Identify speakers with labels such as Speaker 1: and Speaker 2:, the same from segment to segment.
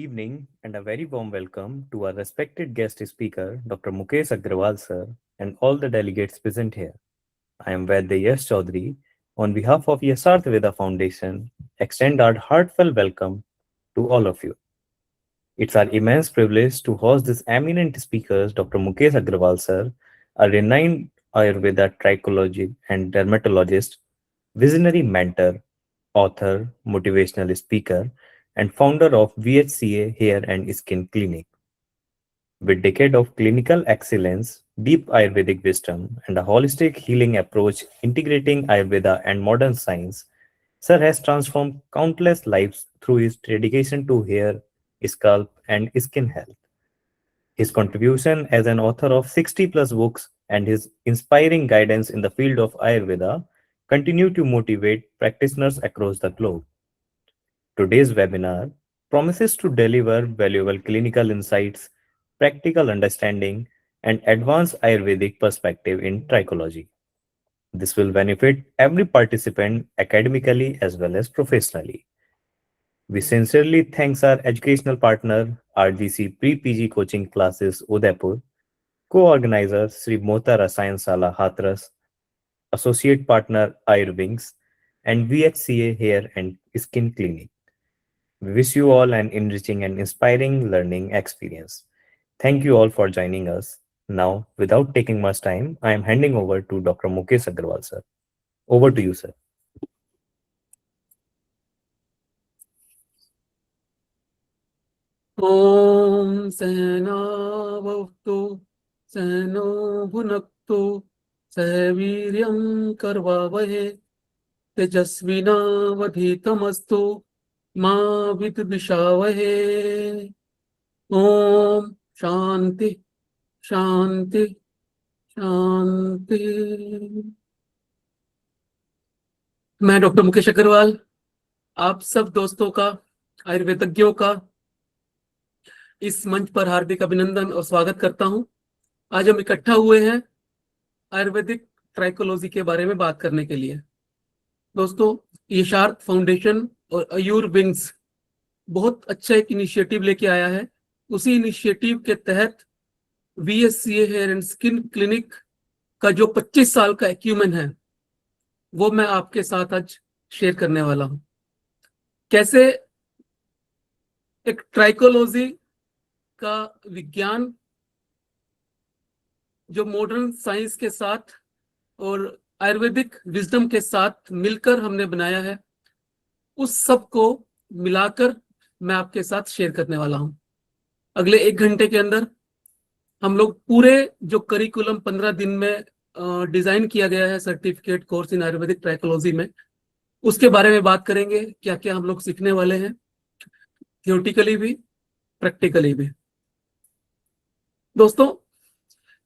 Speaker 1: Evening and a very warm welcome to our respected guest speaker, Dr. Mukesh Agrawal sir, and all the delegates present here. I am Vaidya Yash Chaudhary. On behalf of Yasarth Veda Foundation, extend our heartfelt welcome to all of you. It's our immense privilege to host this eminent speakers, Dr. Mukesh Agrawal sir, a renowned Ayurveda trichologist and dermatologist, visionary mentor, author, motivational speaker, and founder of VHCA Hair and Skin Clinic. With decade of clinical excellence, deep Ayurvedic wisdom, and a holistic healing approach integrating Ayurveda and modern science, Sir has transformed countless lives through his dedication to hair, scalp, and skin health. His contribution as an author of 60 plus books and his inspiring guidance in the field of Ayurveda continue to motivate practitioners across the globe. Today's webinar promises to deliver valuable clinical insights, practical understanding, and advanced Ayurvedic perspective in trichology. This will benefit every participant academically as well as professionally. We sincerely thank our educational partner, RGC Pre-PG Coaching Classes Udaipur, co-organizer Sri Mota Rasayan Sala Hathras, associate partner Ayurwings, and VHCA Hair and Skin Clinic. We wish you all an enriching and inspiring learning experience. Thank you all for joining us. Now, without taking much time, I am handing over to Dr. Mukesh Agrawal, sir. Over to you, sir.
Speaker 2: ॐ सहनावतु सहनो भुनक्तु सह वीर्यं करवावहे तेजस्विनावधीतमस्तु मा विद्विषावहे। ओम शांति शांति शांति। मैं doctor Mukesh Agarwal आप सब दोस्तों का, आयुर्वेदज्ञों का इस मंच पर हार्दिक अभिनंदन और स्वागत करता हूं। आज हम इकट्ठा हुए हैं आयुर्वेदिक ट्राइकोलॉजी के बारे में बात करने के लिए। दोस्तों, यशार्थ फाउंडेशन और आयुर विंग्स बहुत अच्छा एक इनिशिएटिव लेके आया है। उसी इनिशिएटिव के तहत VHCA hair and skin clinic का जो 25 साल का एक्यूमेन है वो मैं आपके साथ आज शेयर करने वाला हूं। कैसे एक ट्राइकोलॉजी का विज्ञान जो मॉडर्न साइंस के साथ और आयुर्वेदिक विजडम के साथ मिलकर हमने बनाया है, उस सब को मिलाकर मैं आपके साथ शेयर करने वाला हूं। अगले 1 घंटे के अंदर हम लोग पूरे जो करिकुलम 15 दिन में डिजाइन किया गया है certificate course in Ayurvedic trichology में, उसके बारे में बात करेंगे। क्या क्या हम लोग सीखने वाले हैं, थियोरेटिकली भी प्रैक्टिकली भी। दोस्तों,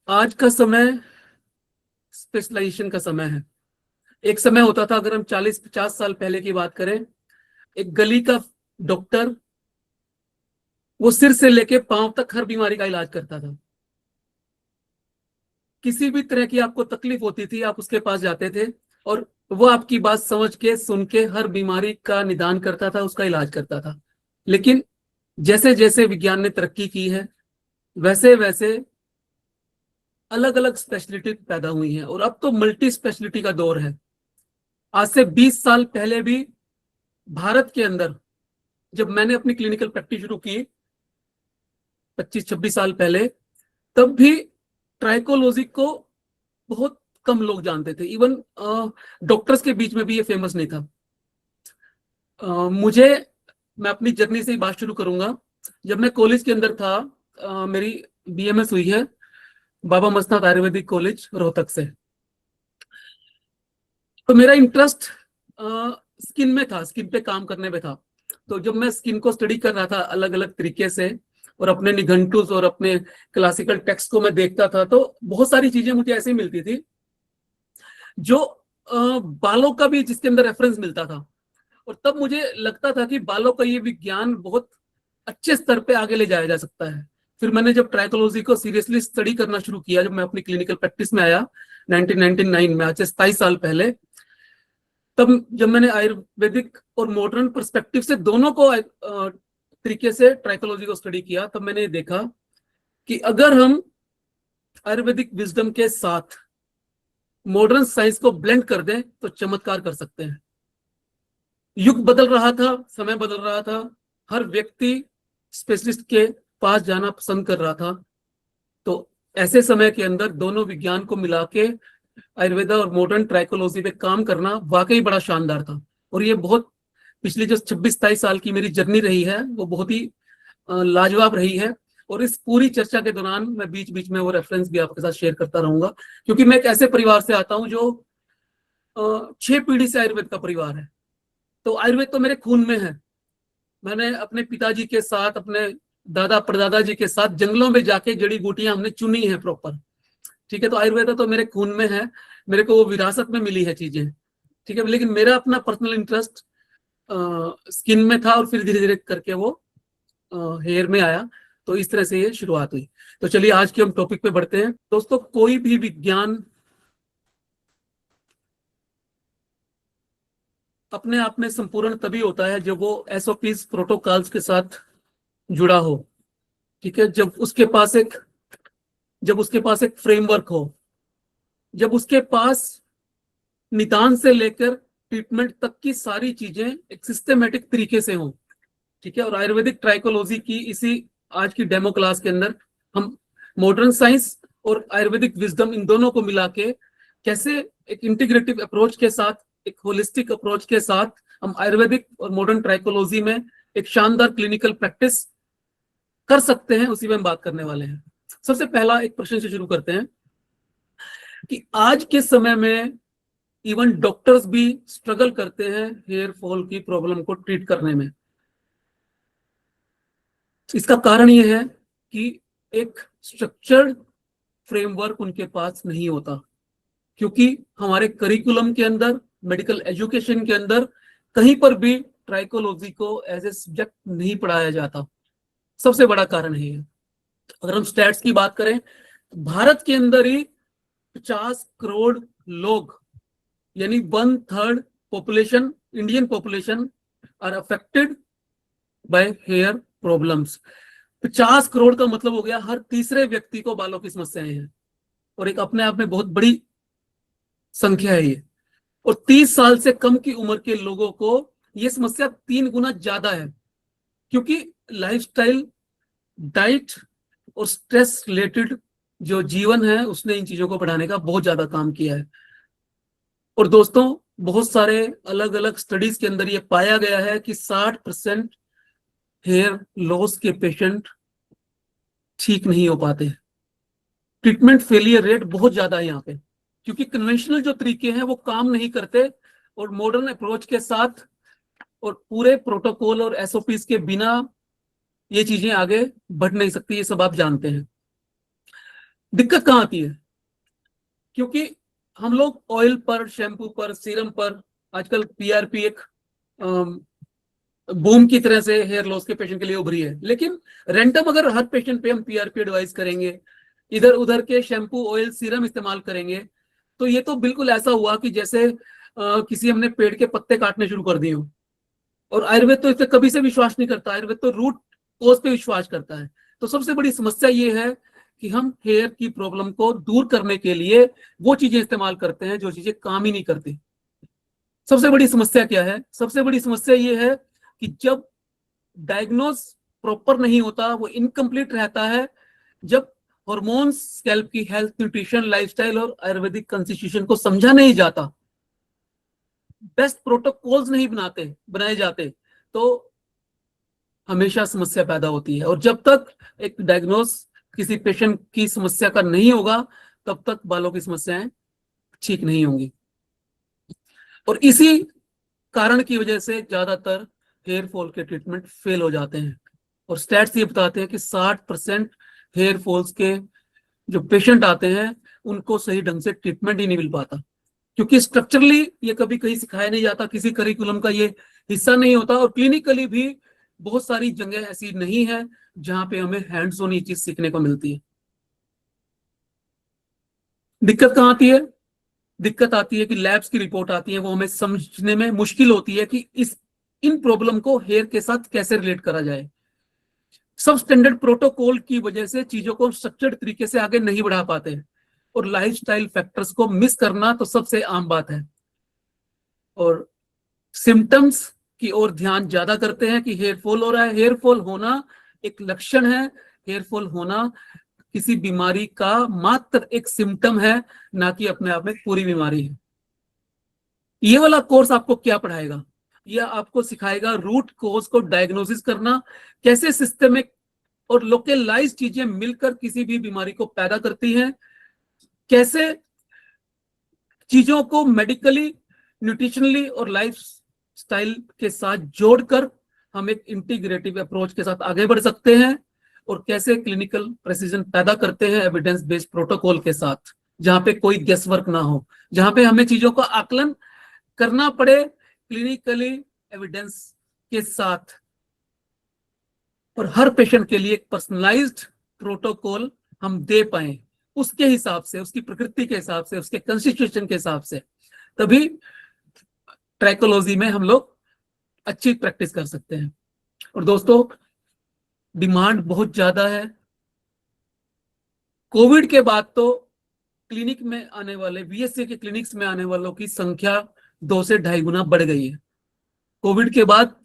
Speaker 2: आज का समय स्पेशलाइजेशन का समय है। एक समय होता था, अगर हम 40-50 साल पहले की बात करें, एक गली का डॉक्टर वो सिर से लेके पांव तक हर बीमारी का इलाज करता था। किसी भी तरह की आपको तकलीफ होती थी, आप उसके पास जाते थे और वो आपकी बात समझ के, सुन के हर बीमारी का निदान करता था, उसका इलाज करता था। लेकिन जैसे जैसे विज्ञान ने तरक्की की है, वैसे वैसे अलग अलग स्पेशलिटी पैदा हुई हैं और अब तो मल्टी स्पेशलिटी का दौर है। आज से 20 साल पहले भी भारत के अंदर जब मैंने अपनी क्लिनिकल प्रैक्टिस शुरू की 25-26 साल पहले, तब भी ट्राइकोलॉजी को बहुत कम लोग जानते थे। इवन डॉक्टर्स के बीच में भी ये फेमस नहीं था। मैं अपनी जर्नी से ही बात शुरू करूंगा। जब मैं कॉलेज के अंदर था, मेरी BMS हुई है बाबा मस्तनाथ आयुर्वेदिक कॉलेज रोहतक से। तो मेरा इंटरेस्ट स्किन में था, स्किन पे काम करने में था। तो जब मैं स्किन को स्टडी कर रहा था अलग अलग तरीके से और अपने निघंटुस और अपने क्लासिकल टेक्स्ट को मैं देखता था, तो बहुत सारी चीजें मुझे ऐसे मिलती थी जो बालों का भी, जिसके अंदर रेफरेंस मिलता था। और तब मुझे लगता था कि बालों का ये विज्ञान बहुत अच्छे स्तर पे आगे ले जाया जा सकता है। फिर मैंने जब ट्राइकोलॉजी को सीरियसली स्टडी करना शुरू किया, जब मैं अपनी क्लिनिकल प्रैक्टिस में आया 1999 में, आज से 27 साल पहले, तब जब मैंने आयुर्वेदिक और मॉडर्न पर्सपेक्टिव से दोनों को तरीके से ट्राइकोलॉजी को स्टडी किया, तब मैंने देखा कि अगर हम आयुर्वेदिक विजडम के साथ मॉडर्न साइंस को ब्लेंड कर दें तो चमत्कार कर सकते हैं। युग बदल रहा था, समय बदल रहा था, हर व्यक्ति स्पेशलिस्ट के पास जाना पसंद कर रहा था। तो ऐसे समय के अंदर दोनों विज्ञान को मिला के आयुर्वेदा और मॉडर्न ट्राइकोलॉजी पे काम करना वाकई बड़ा शानदार था। और ये बहुत पिछली जो 26-27 साल की मेरी जर्नी रही है वो बहुत ही लाजवाब रही है। और इस पूरी चर्चा के दौरान मैं बीच बीच में वो रेफरेंस भी आपके साथ शेयर करता रहूंगा, क्योंकि मैं एक ऐसे परिवार से आता हूं जो 6 पीढ़ी से आयुर्वेद का परिवार है। तो आयुर्वेद तो मेरे खून में है। मैंने अपने पिताजी के साथ, अपने दादा परदादा जी के साथ जंगलों में जाके जड़ी बूटियां हमने चुनी है प्रॉपर। ठीक है, तो आयुर्वेद तो मेरे खून में है, मेरे को वो विरासत में मिली है चीजें। ठीक है, लेकिन मेरा अपना पर्सनल इंटरेस्ट स्किन में था और फिर धीरे धीरे करके वो हेयर में आया। तो इस तरह से ये शुरुआत हुई। तो चलिए आज के हम टॉपिक पे बढ़ते हैं। दोस्तों, कोई भी विज्ञान अपने आप में संपूर्ण तभी होता है जब वो एसओपीज प्रोटोकॉल्स के साथ जुड़ा हो। ठीक है, जब उसके पास एक फ्रेमवर्क हो, जब उसके पास निदान से लेकर ट्रीटमेंट तक की सारी चीजें एक सिस्टमेटिक तरीके से हों। ठीक है, और आयुर्वेदिक ट्राइकोलॉजी की इसी आज की डेमो क्लास के अंदर हम मॉडर्न साइंस और आयुर्वेदिक विजडम इन दोनों को मिला के कैसे एक इंटीग्रेटिव अप्रोच के साथ, एक होलिस्टिक अप्रोच के साथ हम आयुर्वेदिक और मॉडर्न ट्राइकोलॉजी में एक शानदार क्लिनिकल प्रैक्टिस कर सकते हैं, उसी में हम बात करने वाले हैं। सबसे पहला एक प्रश्न से शुरू करते हैं कि आज के समय में इवन डॉक्टर्स भी स्ट्रगल करते हैं हेयर फॉल की प्रॉब्लम को ट्रीट करने में। इसका कारण यह है कि एक स्ट्रक्चर्ड फ्रेमवर्क उनके पास नहीं होता, क्योंकि हमारे करिकुलम के अंदर, मेडिकल एजुकेशन के अंदर कहीं पर भी ट्राइकोलॉजी को एज ए सब्जेक्ट नहीं पढ़ाया जाता। सबसे बड़ा कारण है ये। अगर हम स्टैट्स की बात करें तो भारत के अंदर ही 50 करोड़ लोग, यानी 1/3 population, Indian population are affected by hair problems. 50 crore का मतलब हो गया हर तीसरे व्यक्ति को बालों की समस्याएं हैं, और एक अपने आप में बहुत बड़ी संख्या है ये। और 30 साल से कम की उम्र के लोगों को ये समस्या 3 गुना ज्यादा है, क्योंकि लाइफस्टाइल, डाइट और स्ट्रेस रिलेटेड जो जीवन है उसने इन चीजों को बढ़ाने का बहुत ज्यादा काम किया है। और दोस्तों, बहुत सारे अलग अलग स्टडीज के अंदर ये पाया गया है कि 60% हेयर लॉस के पेशेंट ठीक नहीं हो पाते। ट्रीटमेंट फेलियर रेट बहुत ज्यादा है यहाँ पे, क्योंकि कन्वेंशनल जो तरीके हैं वो काम नहीं करते, और मॉडर्न अप्रोच के साथ और पूरे प्रोटोकॉल और एसओपीज के बिना ये चीजें आगे बढ़ नहीं सकती। ये सब आप जानते हैं। दिक्कत कहाँ आती है? क्योंकि हम लोग ऑयल पर, शैम्पू पर, सीरम पर, आजकल पीआरपी एक बूम की तरह से हेयर लॉस के पेशेंट के लिए उभरी है, लेकिन रैंडम अगर हर पेशेंट पे हम पीआरपी एडवाइस करेंगे, इधर उधर के शैम्पू, ऑयल, सीरम इस्तेमाल करेंगे, तो ये तो बिल्कुल ऐसा हुआ कि जैसे किसी हमने पेड़ के पत्ते काटने शुरू कर दिए हो। और आयुर्वेद तो इसे कभी से विश्वास नहीं करता, आयुर्वेद तो रूट कोज पे विश्वास करता है। तो सबसे बड़ी समस्या ये है कि हम हेयर की प्रॉब्लम को दूर करने के लिए वो चीजें इस्तेमाल करते हैं जो चीजें काम ही नहीं करती। सबसे बड़ी समस्या क्या है? सबसे बड़ी समस्या ये है कि जब डायग्नोज प्रॉपर नहीं होता, वो इनकम्प्लीट रहता है, जब हॉर्मोन्स, स्कैल्प की हेल्थ, न्यूट्रिशन, लाइफस्टाइल और आयुर्वेदिक कॉन्स्टिट्यूशन को समझा नहीं जाता, बेस्ट प्रोटोकॉल्स नहीं बनाए जाते, तो हमेशा समस्या पैदा होती है। और जब तक एक डायग्नोज किसी पेशेंट की समस्या का नहीं होगा, तब तक बालों की समस्याएं ठीक नहीं होंगी। और इसी कारण की वजह से ज्यादातर हेयर फॉल के ट्रीटमेंट फेल हो जाते हैं। और स्टैट्स ये बताते हैं कि 60% हेयर फॉल्स के जो पेशेंट आते हैं उनको सही ढंग से ट्रीटमेंट ही नहीं मिल पाता, क्योंकि स्ट्रक्चरली ये कभी कहीं सिखाया नहीं जाता, किसी करिकुलम का ये हिस्सा नहीं होता, और क्लिनिकली भी बहुत सारी जगह ऐसी नहीं है जहां पे हमें हैंड्स ऑन ये चीज सीखने को मिलती है। दिक्कत कहाँ आती है? दिक्कत आती है कि लैब्स की रिपोर्ट आती है, वो हमें समझने में मुश्किल होती है कि इन प्रॉब्लम को हेयर के साथ कैसे रिलेट करा जाए। सब स्टैंडर्ड प्रोटोकॉल की वजह से चीजों को स्ट्रक्चर्ड तरीके से आगे नहीं बढ़ा पाते, और लाइफस्टाइल फैक्टर्स को मिस करना तो सबसे आम बात है। और सिम्टम्स की ओर ध्यान ज्यादा करते हैं कि हेयर फॉल हो रहा है। हेयर फॉल होना एक लक्षण है, हेयर फॉल होना किसी बीमारी का मात्र एक सिम्टम है, ना कि अपने आप में पूरी बीमारी है। ये वाला कोर्स आपको क्या पढ़ाएगा? यह आपको सिखाएगा रूट कोज को डायग्नोसिस करना, कैसे सिस्टमिक और लोकलाइज चीजें मिलकर किसी भी बीमारी को पैदा करती हैं, कैसे चीजों को मेडिकली, न्यूट्रिशनली और लाइफ स्टाइल के साथ जोड़कर हम एक इंटीग्रेटिव अप्रोच के साथ आगे बढ़ सकते हैं, और कैसे क्लिनिकल प्रेसिजन पैदा करते हैं एविडेंस बेस्ड प्रोटोकॉल के साथ, जहां पे कोई गेस वर्क ना हो, जहां पे हमें चीजों का आकलन करना पड़े क्लिनिकली एविडेंस के साथ, और हर पेशेंट के लिए एक पर्सनलाइज्ड प्रोटोकॉल हम दे पाए उसके हिसाब से, उसकी प्रकृति के हिसाब से, उसके कंस्टिट्यूशन के हिसाब से। तभी ट्राइकोलॉजी में हम लोग अच्छी प्रैक्टिस कर सकते हैं। और दोस्तों, डिमांड बहुत ज्यादा है। कोविड के बाद तो क्लिनिक में आने वाले, बीएससी के क्लिनिक्स में आने वालों की संख्या 2 से 2.5 गुना बढ़ गई है। कोविड के बाद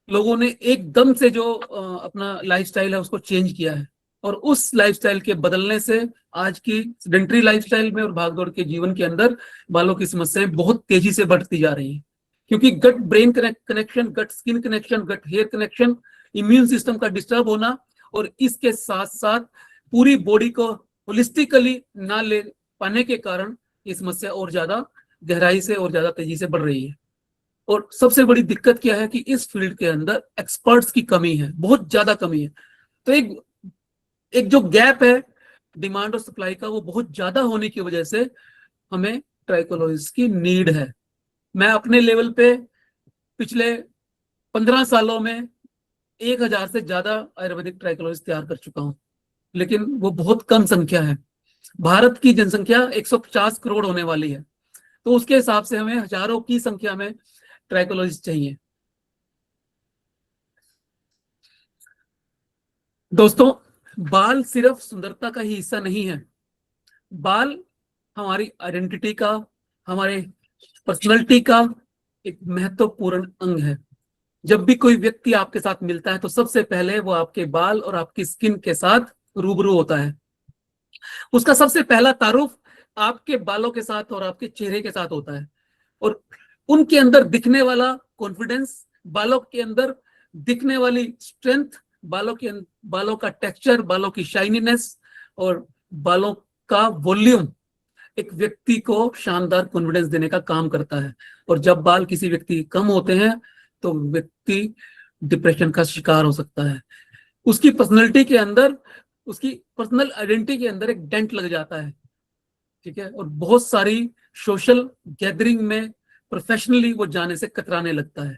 Speaker 2: लोगों ने एकदम से जो अपना लाइफस्टाइल है उसको चेंज किया है, और उस लाइफस्टाइल के बदलने से आज की सेडेंटरी लाइफस्टाइल में और भागदौड़ के जीवन के अंदर बालों की समस्याएं बहुत तेजी से बढ़ती जा रही हैं, क्योंकि गट ब्रेन कनेक्शन, गट स्किन कनेक्शन, गट हेयर कनेक्शन, इम्यून सिस्टम का डिस्टर्ब होना, और इसके साथ साथ पूरी बॉडी को होलिस्टिकली ना ले पाने के कारण ये समस्या और ज्यादा गहराई से और ज्यादा तेजी से बढ़ रही है। और सबसे बड़ी दिक्कत क्या है कि इस फील्ड के अंदर एक्सपर्ट्स की कमी है, बहुत ज्यादा कमी है। तो एक जो गैप है डिमांड और सप्लाई का, वो बहुत ज्यादा होने की वजह से हमें ट्राइकोलॉजिस्ट की नीड है। मैं अपने लेवल पे पिछले 15 सालों में 1000 से ज्यादा आयुर्वेदिक ट्राइकोलॉजिस्ट तैयार कर चुका हूं, लेकिन वो बहुत कम संख्या है। भारत की जनसंख्या 150 करोड़ होने वाली है, तो उसके हिसाब से हमें हजारों की संख्या में ट्राइकोलॉजिस्ट चाहिए। दोस्तों, बाल सिर्फ सुंदरता का ही हिस्सा नहीं है। बाल हमारी आइडेंटिटी का, हमारे पर्सनैलिटी का एक महत्वपूर्ण अंग है। जब भी कोई व्यक्ति आपके साथ मिलता है तो सबसे पहले वो आपके बाल और आपकी स्किन के साथ रूबरू होता है। उसका सबसे पहला तारुफ आपके बालों के साथ और आपके चेहरे के साथ होता है, और उनके अंदर दिखने वाला कॉन्फिडेंस, बालों के अंदर दिखने वाली स्ट्रेंथ, बालों का टेक्सचर, बालों की शाइनीनेस और बालों का वॉल्यूम एक व्यक्ति को शानदार कॉन्फिडेंस देने का काम करता है। और जब बाल किसी व्यक्ति के कम होते हैं तो व्यक्ति डिप्रेशन का शिकार हो सकता है। उसकी पर्सनैलिटी के अंदर, उसकी पर्सनल आइडेंटिटी के अंदर एक डेंट लग जाता है, ठीक है, और बहुत सारी सोशल गैदरिंग में प्रोफेशनली वो जाने से कतराने लगता है।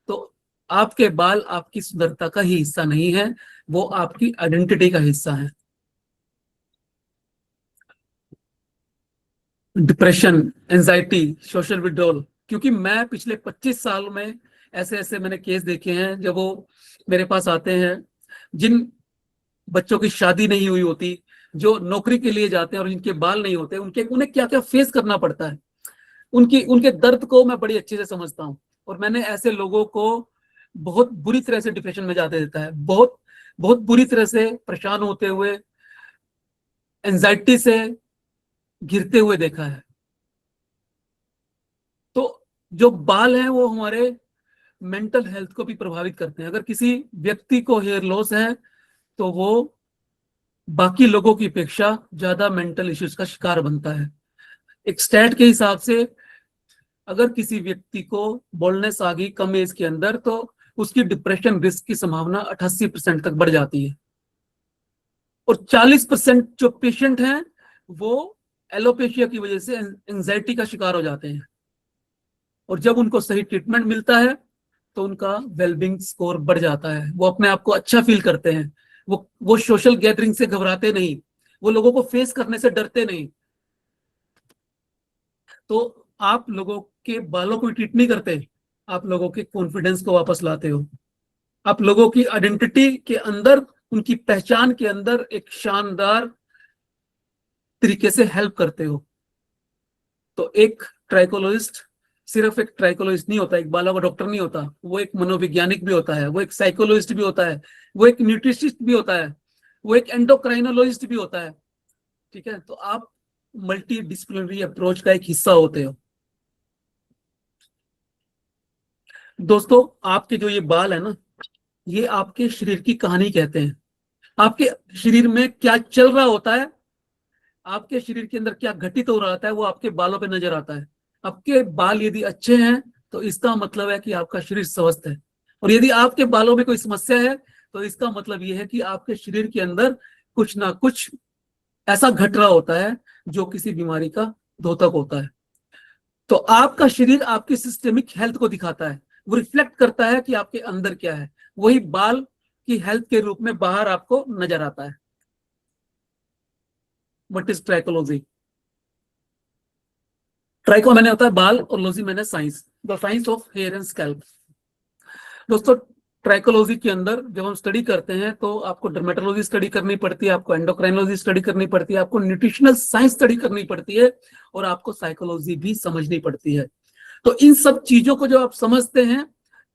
Speaker 2: तो आपके बाल आपकी सुंदरता का ही हिस्सा नहीं है, वो आपकी आइडेंटिटी का हिस्सा है। डिप्रेशन, एंजाइटी, सोशल विड्रॉल, क्योंकि मैं पिछले 25 साल में ऐसे ऐसे मैंने केस देखे हैं जब वो मेरे पास आते हैं, जिन बच्चों की शादी नहीं हुई होती, जो नौकरी के लिए जाते हैं और जिनके बाल नहीं होते, उन्हें क्या क्या फेस करना पड़ता है। उनके दर्द को मैं बड़ी अच्छे से समझता हूँ, और मैंने ऐसे लोगों को बहुत बुरी तरह से डिप्रेशन में जाते देता है, बहुत बहुत बुरी तरह से परेशान होते हुए, एंजाइटी से घिरते हुए देखा है। तो जो बाल हैं वो हमारे मेंटल हेल्थ को भी प्रभावित करते हैं। अगर किसी व्यक्ति को हेयर लॉस है तो वो बाकी लोगों की अपेक्षा ज्यादा मेंटल इश्यूज का शिकार बनता है। एक स्टैट के हिसाब से अगर किसी व्यक्ति को बोल्डनेस आ गई कम एज के अंदर तो उसकी डिप्रेशन रिस्क की संभावना 88% तक बढ़ जाती है, और 40% जो पेशेंट हैं वो एलोपेशिया की वजह से एंजाइटी का शिकार हो जाते हैं, और जब उनको सही ट्रीटमेंट मिलता है तो उनका वेलबींग स्कोर बढ़ जाता है, वो अपने आप को अच्छा फील करते हैं, वो सोशल गैदरिंग से घबराते नहीं, वो लोगों को फेस करने से डरते नहीं। तो आप लोगों के बालों को ट्रीट नहीं करते, आप लोगों के कॉन्फिडेंस को वापस लाते हो। आप लोगों की आइडेंटिटी के अंदर, उनकी पहचान के अंदर एक शानदार तरीके से हेल्प करते हो। तो एक ट्राइकोलॉजिस्ट सिर्फ एक ट्राइकोलॉजिस्ट नहीं होता, एक बालों का डॉक्टर नहीं होता, वो एक मनोवैज्ञानिक भी होता है, वो एक साइकोलॉजिस्ट भी होता है, वो एक न्यूट्रिशिस्ट भी होता है, वो एक एंडोक्राइनोलॉजिस्ट भी होता है। ठीक है, तो आप मल्टी डिसिप्लिनरी अप्रोच का एक हिस्सा होते हो। दोस्तों, आपके जो ये बाल है ना, ये आपके शरीर की कहानी कहते हैं। आपके शरीर में क्या चल रहा होता है, आपके शरीर के अंदर क्या घटित हो रहा है, वो आपके बालों पे नजर आता है। आपके बाल यदि अच्छे हैं तो इसका मतलब है कि आपका शरीर स्वस्थ है, और यदि आपके बालों में कोई समस्या है तो इसका मतलब यह है कि आपके शरीर के अंदर कुछ ना कुछ ऐसा घट रहा होता है जो किसी बीमारी का द्योतक होता है। तो आपका शरीर आपकी सिस्टेमिक हेल्थ को दिखाता है, वो रिफ्लेक्ट करता है कि आपके अंदर क्या है, वही बाल की हेल्थ के रूप में बाहर आपको नजर आता है। What is trichology? ट्राइको मैंने होता है बाल, और लॉजी मैंने science, the science of hair and scalp. दोस्तों, ट्राइकोलॉजी के अंदर जब हम स्टडी करते हैं तो आपको डर्मेटोलॉजी स्टडी करनी पड़ती है, आपको एंडोक्राइनोलॉजी स्टडी करनी पड़ती है, आपको न्यूट्रिशनल साइंस स्टडी करनी पड़ती है, और आपको साइकोलॉजी भी समझनी पड़ती है। तो इन सब चीजों को जब आप समझते हैं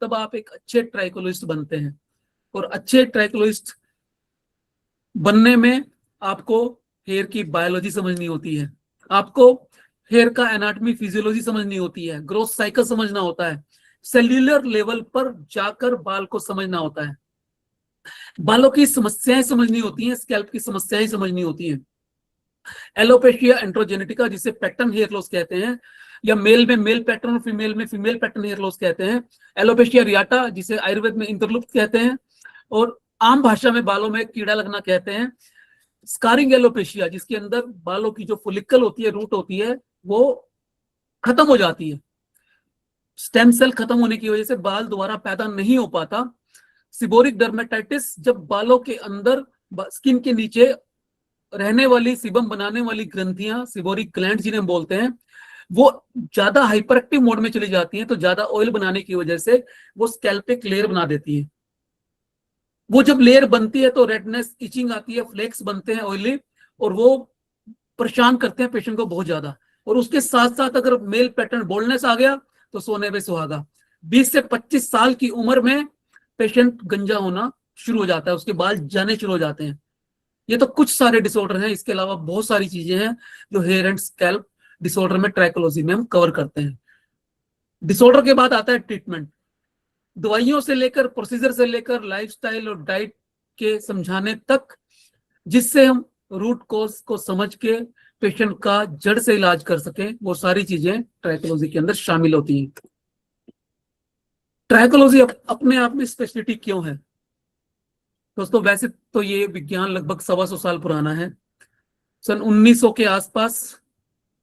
Speaker 2: तब आप एक अच्छे ट्राइकोलॉजिस्ट बनते हैं। और अच्छे ट्राइकोलॉजिस्ट बनने में आपको हेयर की बायोलॉजी समझनी होती है, आपको हेयर का एनाटॉमी फिजियोलॉजी समझनी होती है, ग्रोथ साइकिल समझना होता है, सेल्यूलर लेवल पर जाकर बाल को समझना होता है, बालों की समस्याएं समझनी होती हैं, स्कैल्प की समस्याएं समझनी होती हैं। एलोपेशिया एंड्रोजेनेटिका, जिसे पैटर्न हेयर लॉस कहते हैं, या मेल में मेल पैटर्न और फीमेल में फीमेल पैटर्न हेयर लॉस कहते हैं। एलोपेशिया रियाटा, जिसे आयुर्वेद में इंटरलुप्त कहते हैं, और आम भाषा में बालों में कीड़ा लगना कहते हैं। स्कारिंग एलोपेशिया, जिसके अंदर बालों की जो फोलिकल होती है, रूट होती है, वो खत्म हो जाती है, स्टेम सेल खत्म होने की वजह से बाल दोबारा पैदा नहीं हो पाता। सिबोरिक डर्मेटाइटिस, जब बालों के अंदर स्किन के नीचे रहने वाली सीबम बनाने वाली ग्रंथियां, सिबोरिक ग्लैंड जिन्हें बोलते हैं, वो ज्यादा हाइपर एक्टिव मोड में चली जाती हैं, तो ज्यादा ऑयल बनाने की वजह से वो स्कैल्प पे लेयर बना देती है। वो जब लेयर बनती है तो रेडनेस, इचिंग आती है, फ्लेक्स बनते हैं ऑयली, और वो परेशान करते हैं पेशेंट को बहुत ज्यादा। और उसके साथ साथ अगर मेल पैटर्न बोल्डनेस आ गया तो सोने पे सुहागा। 20 से 25 साल की उम्र में पेशेंट गंजा होना शुरू हो जाता है, उसके बाल जाने शुरू हो जाते हैं। ये तो कुछ सारे डिसऑर्डर हैं, इसके अलावा बहुत सारी चीजें हैं जो हेयर एंड स्कैल्प डिसऑर्डर में ट्राइकोलॉजी में हम कवर करते हैं। डिसऑर्डर के बाद आता है ट्रीटमेंट। दवाइयों से लेकर, प्रोसीजर से लेकर, लाइफस्टाइल और डाइट के समझाने तक, जिससे हम रूट कॉज को समझ के पेशेंट का जड़ से इलाज कर सकें, वो सारी चीजें ट्राइकोलॉजी के अंदर शामिल होती हैं। ट्राइकोलॉजी अपने आप में स्पेशलिटी क्यों है? दोस्तों, वैसे तो ये विज्ञान लगभग 125 साल पुराना है। सन 1900 के आसपास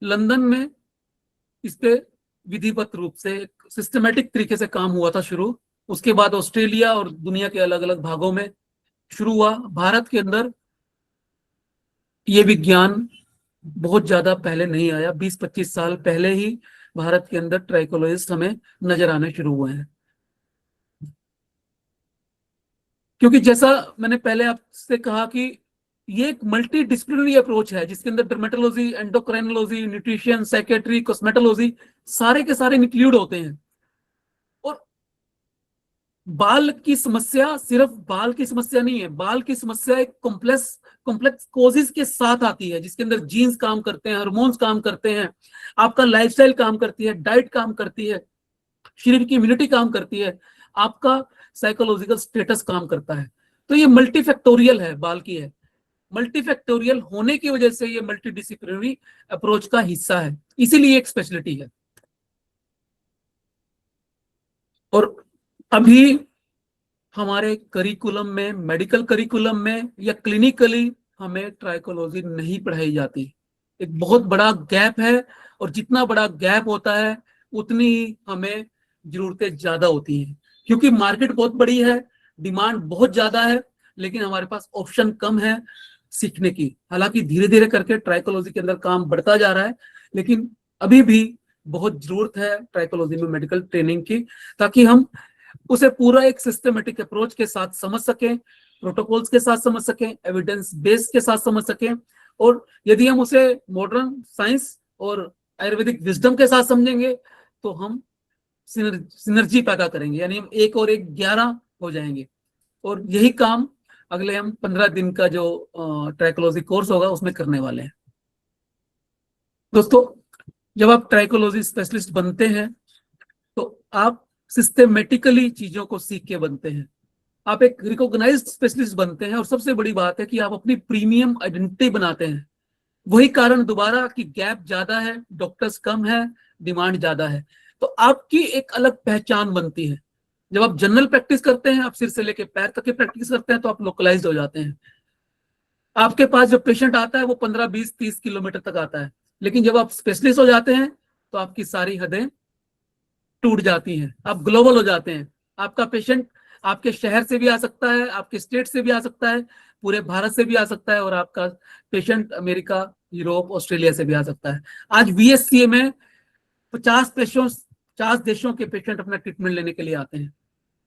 Speaker 2: लंदन में इस पे विधिवत रूप से सिस्टमेटिक तरीके से काम हुआ था शुरू। उसके बाद ऑस्ट्रेलिया और दुनिया के अलग अलग भागों में शुरू हुआ। भारत के अंदर ये विज्ञान बहुत ज्यादा पहले नहीं आया, 20-25 साल पहले ही भारत के अंदर ट्राइकोलॉजिस्ट हमें नजर आने शुरू हुए हैं। क्योंकि जैसा मैंने पहले आपसे कहा कि ये एक मल्टी डिसिप्लिनरी अप्रोच है, जिसके अंदर dermatology, endocrinology, nutrition, psychiatry, cosmetology सारे के सारे इंक्लूड होते हैं। और बाल की समस्या सिर्फ बाल की समस्या नहीं है, बाल की समस्या एक कॉम्प्लेक्स कोजेस के साथ आती है, जिसके अंदर जीन्स काम करते हैं, हार्मोन्स काम करते हैं, आपका लाइफस्टाइल काम करती है, डाइट काम करती है, शरीर की इम्यूनिटी काम करती है, आपका साइकोलॉजिकल स्टेटस काम करता है। तो ये मल्टीफैक्टोरियल है, बाल की है। मल्टीफैक्टोरियल होने की वजह से ये मल्टीडिसिप्लिनरी अप्रोच का हिस्सा है, इसीलिए एक स्पेशलिटी है। और अभी हमारे करिकुलम में, मेडिकल करिकुलम में या क्लिनिकली हमें ट्राइकोलॉजी नहीं पढ़ाई जाती। एक बहुत बड़ा गैप है, और जितना बड़ा गैप होता है उतनी ही हमें जरूरतें ज्यादा होती हैं, क्योंकि मार्केट बहुत बड़ी है, डिमांड बहुत ज्यादा है, लेकिन हमारे पास ऑप्शन कम है सीखने की। हालांकि धीरे धीरे करके ट्राइकोलॉजी के अंदर काम बढ़ता जा रहा है, लेकिन अभी भी बहुत जरूरत है ट्राइकोलॉजी में मेडिकल ट्रेनिंग की, ताकि हम उसे पूरा एक सिस्टमेटिक अप्रोच के साथ समझ सकें, प्रोटोकॉल्स के साथ समझ सकें, एविडेंस बेस के साथ समझ सकें, और यदि हम उसे मॉडर्न साइंस और आयुर्वेदिक विजडम के साथ समझेंगे तो हम सिनर्जी पैदा करेंगे, यानी हम 1 और 1 11 हो जाएंगे। और यही काम अगले हम 15 दिन का जो ट्राइकोलॉजी कोर्स होगा उसमें करने वाले हैं। दोस्तों, जब आप ट्राइकोलॉजी स्पेशलिस्ट बनते हैं तो आप सिस्टेमेटिकली चीजों को सीख के बनते हैं, आप एक रिकॉग्नाइज्ड स्पेशलिस्ट बनते हैं, और सबसे बड़ी बात है कि आप अपनी प्रीमियम आइडेंटिटी बनाते हैं। वही कारण दोबारा कि गैप ज्यादा है, डॉक्टर्स कम है, डिमांड ज्यादा है, तो आपकी एक अलग पहचान बनती है। जब आप जनरल प्रैक्टिस करते हैं, आप सिर से लेके पैर तक की प्रैक्टिस करते हैं, तो आप लोकलाइज्ड हो जाते हैं। आपके पास जो पेशेंट आता है वो 15, 20, 30 किलोमीटर तक आता है, लेकिन जब आप स्पेशलिस्ट हो जाते हैं तो आपकी सारी हदें टूट जाती हैं, आप ग्लोबल हो जाते हैं। आपका पेशेंट आपके शहर से भी आ सकता है, आपके स्टेट से भी आ सकता है, पूरे भारत से भी आ सकता है, और आपका पेशेंट अमेरिका, यूरोप, ऑस्ट्रेलिया से भी आ सकता है। आज VSCA में 50 देशों के पेशेंट अपना ट्रीटमेंट लेने के लिए आते हैं।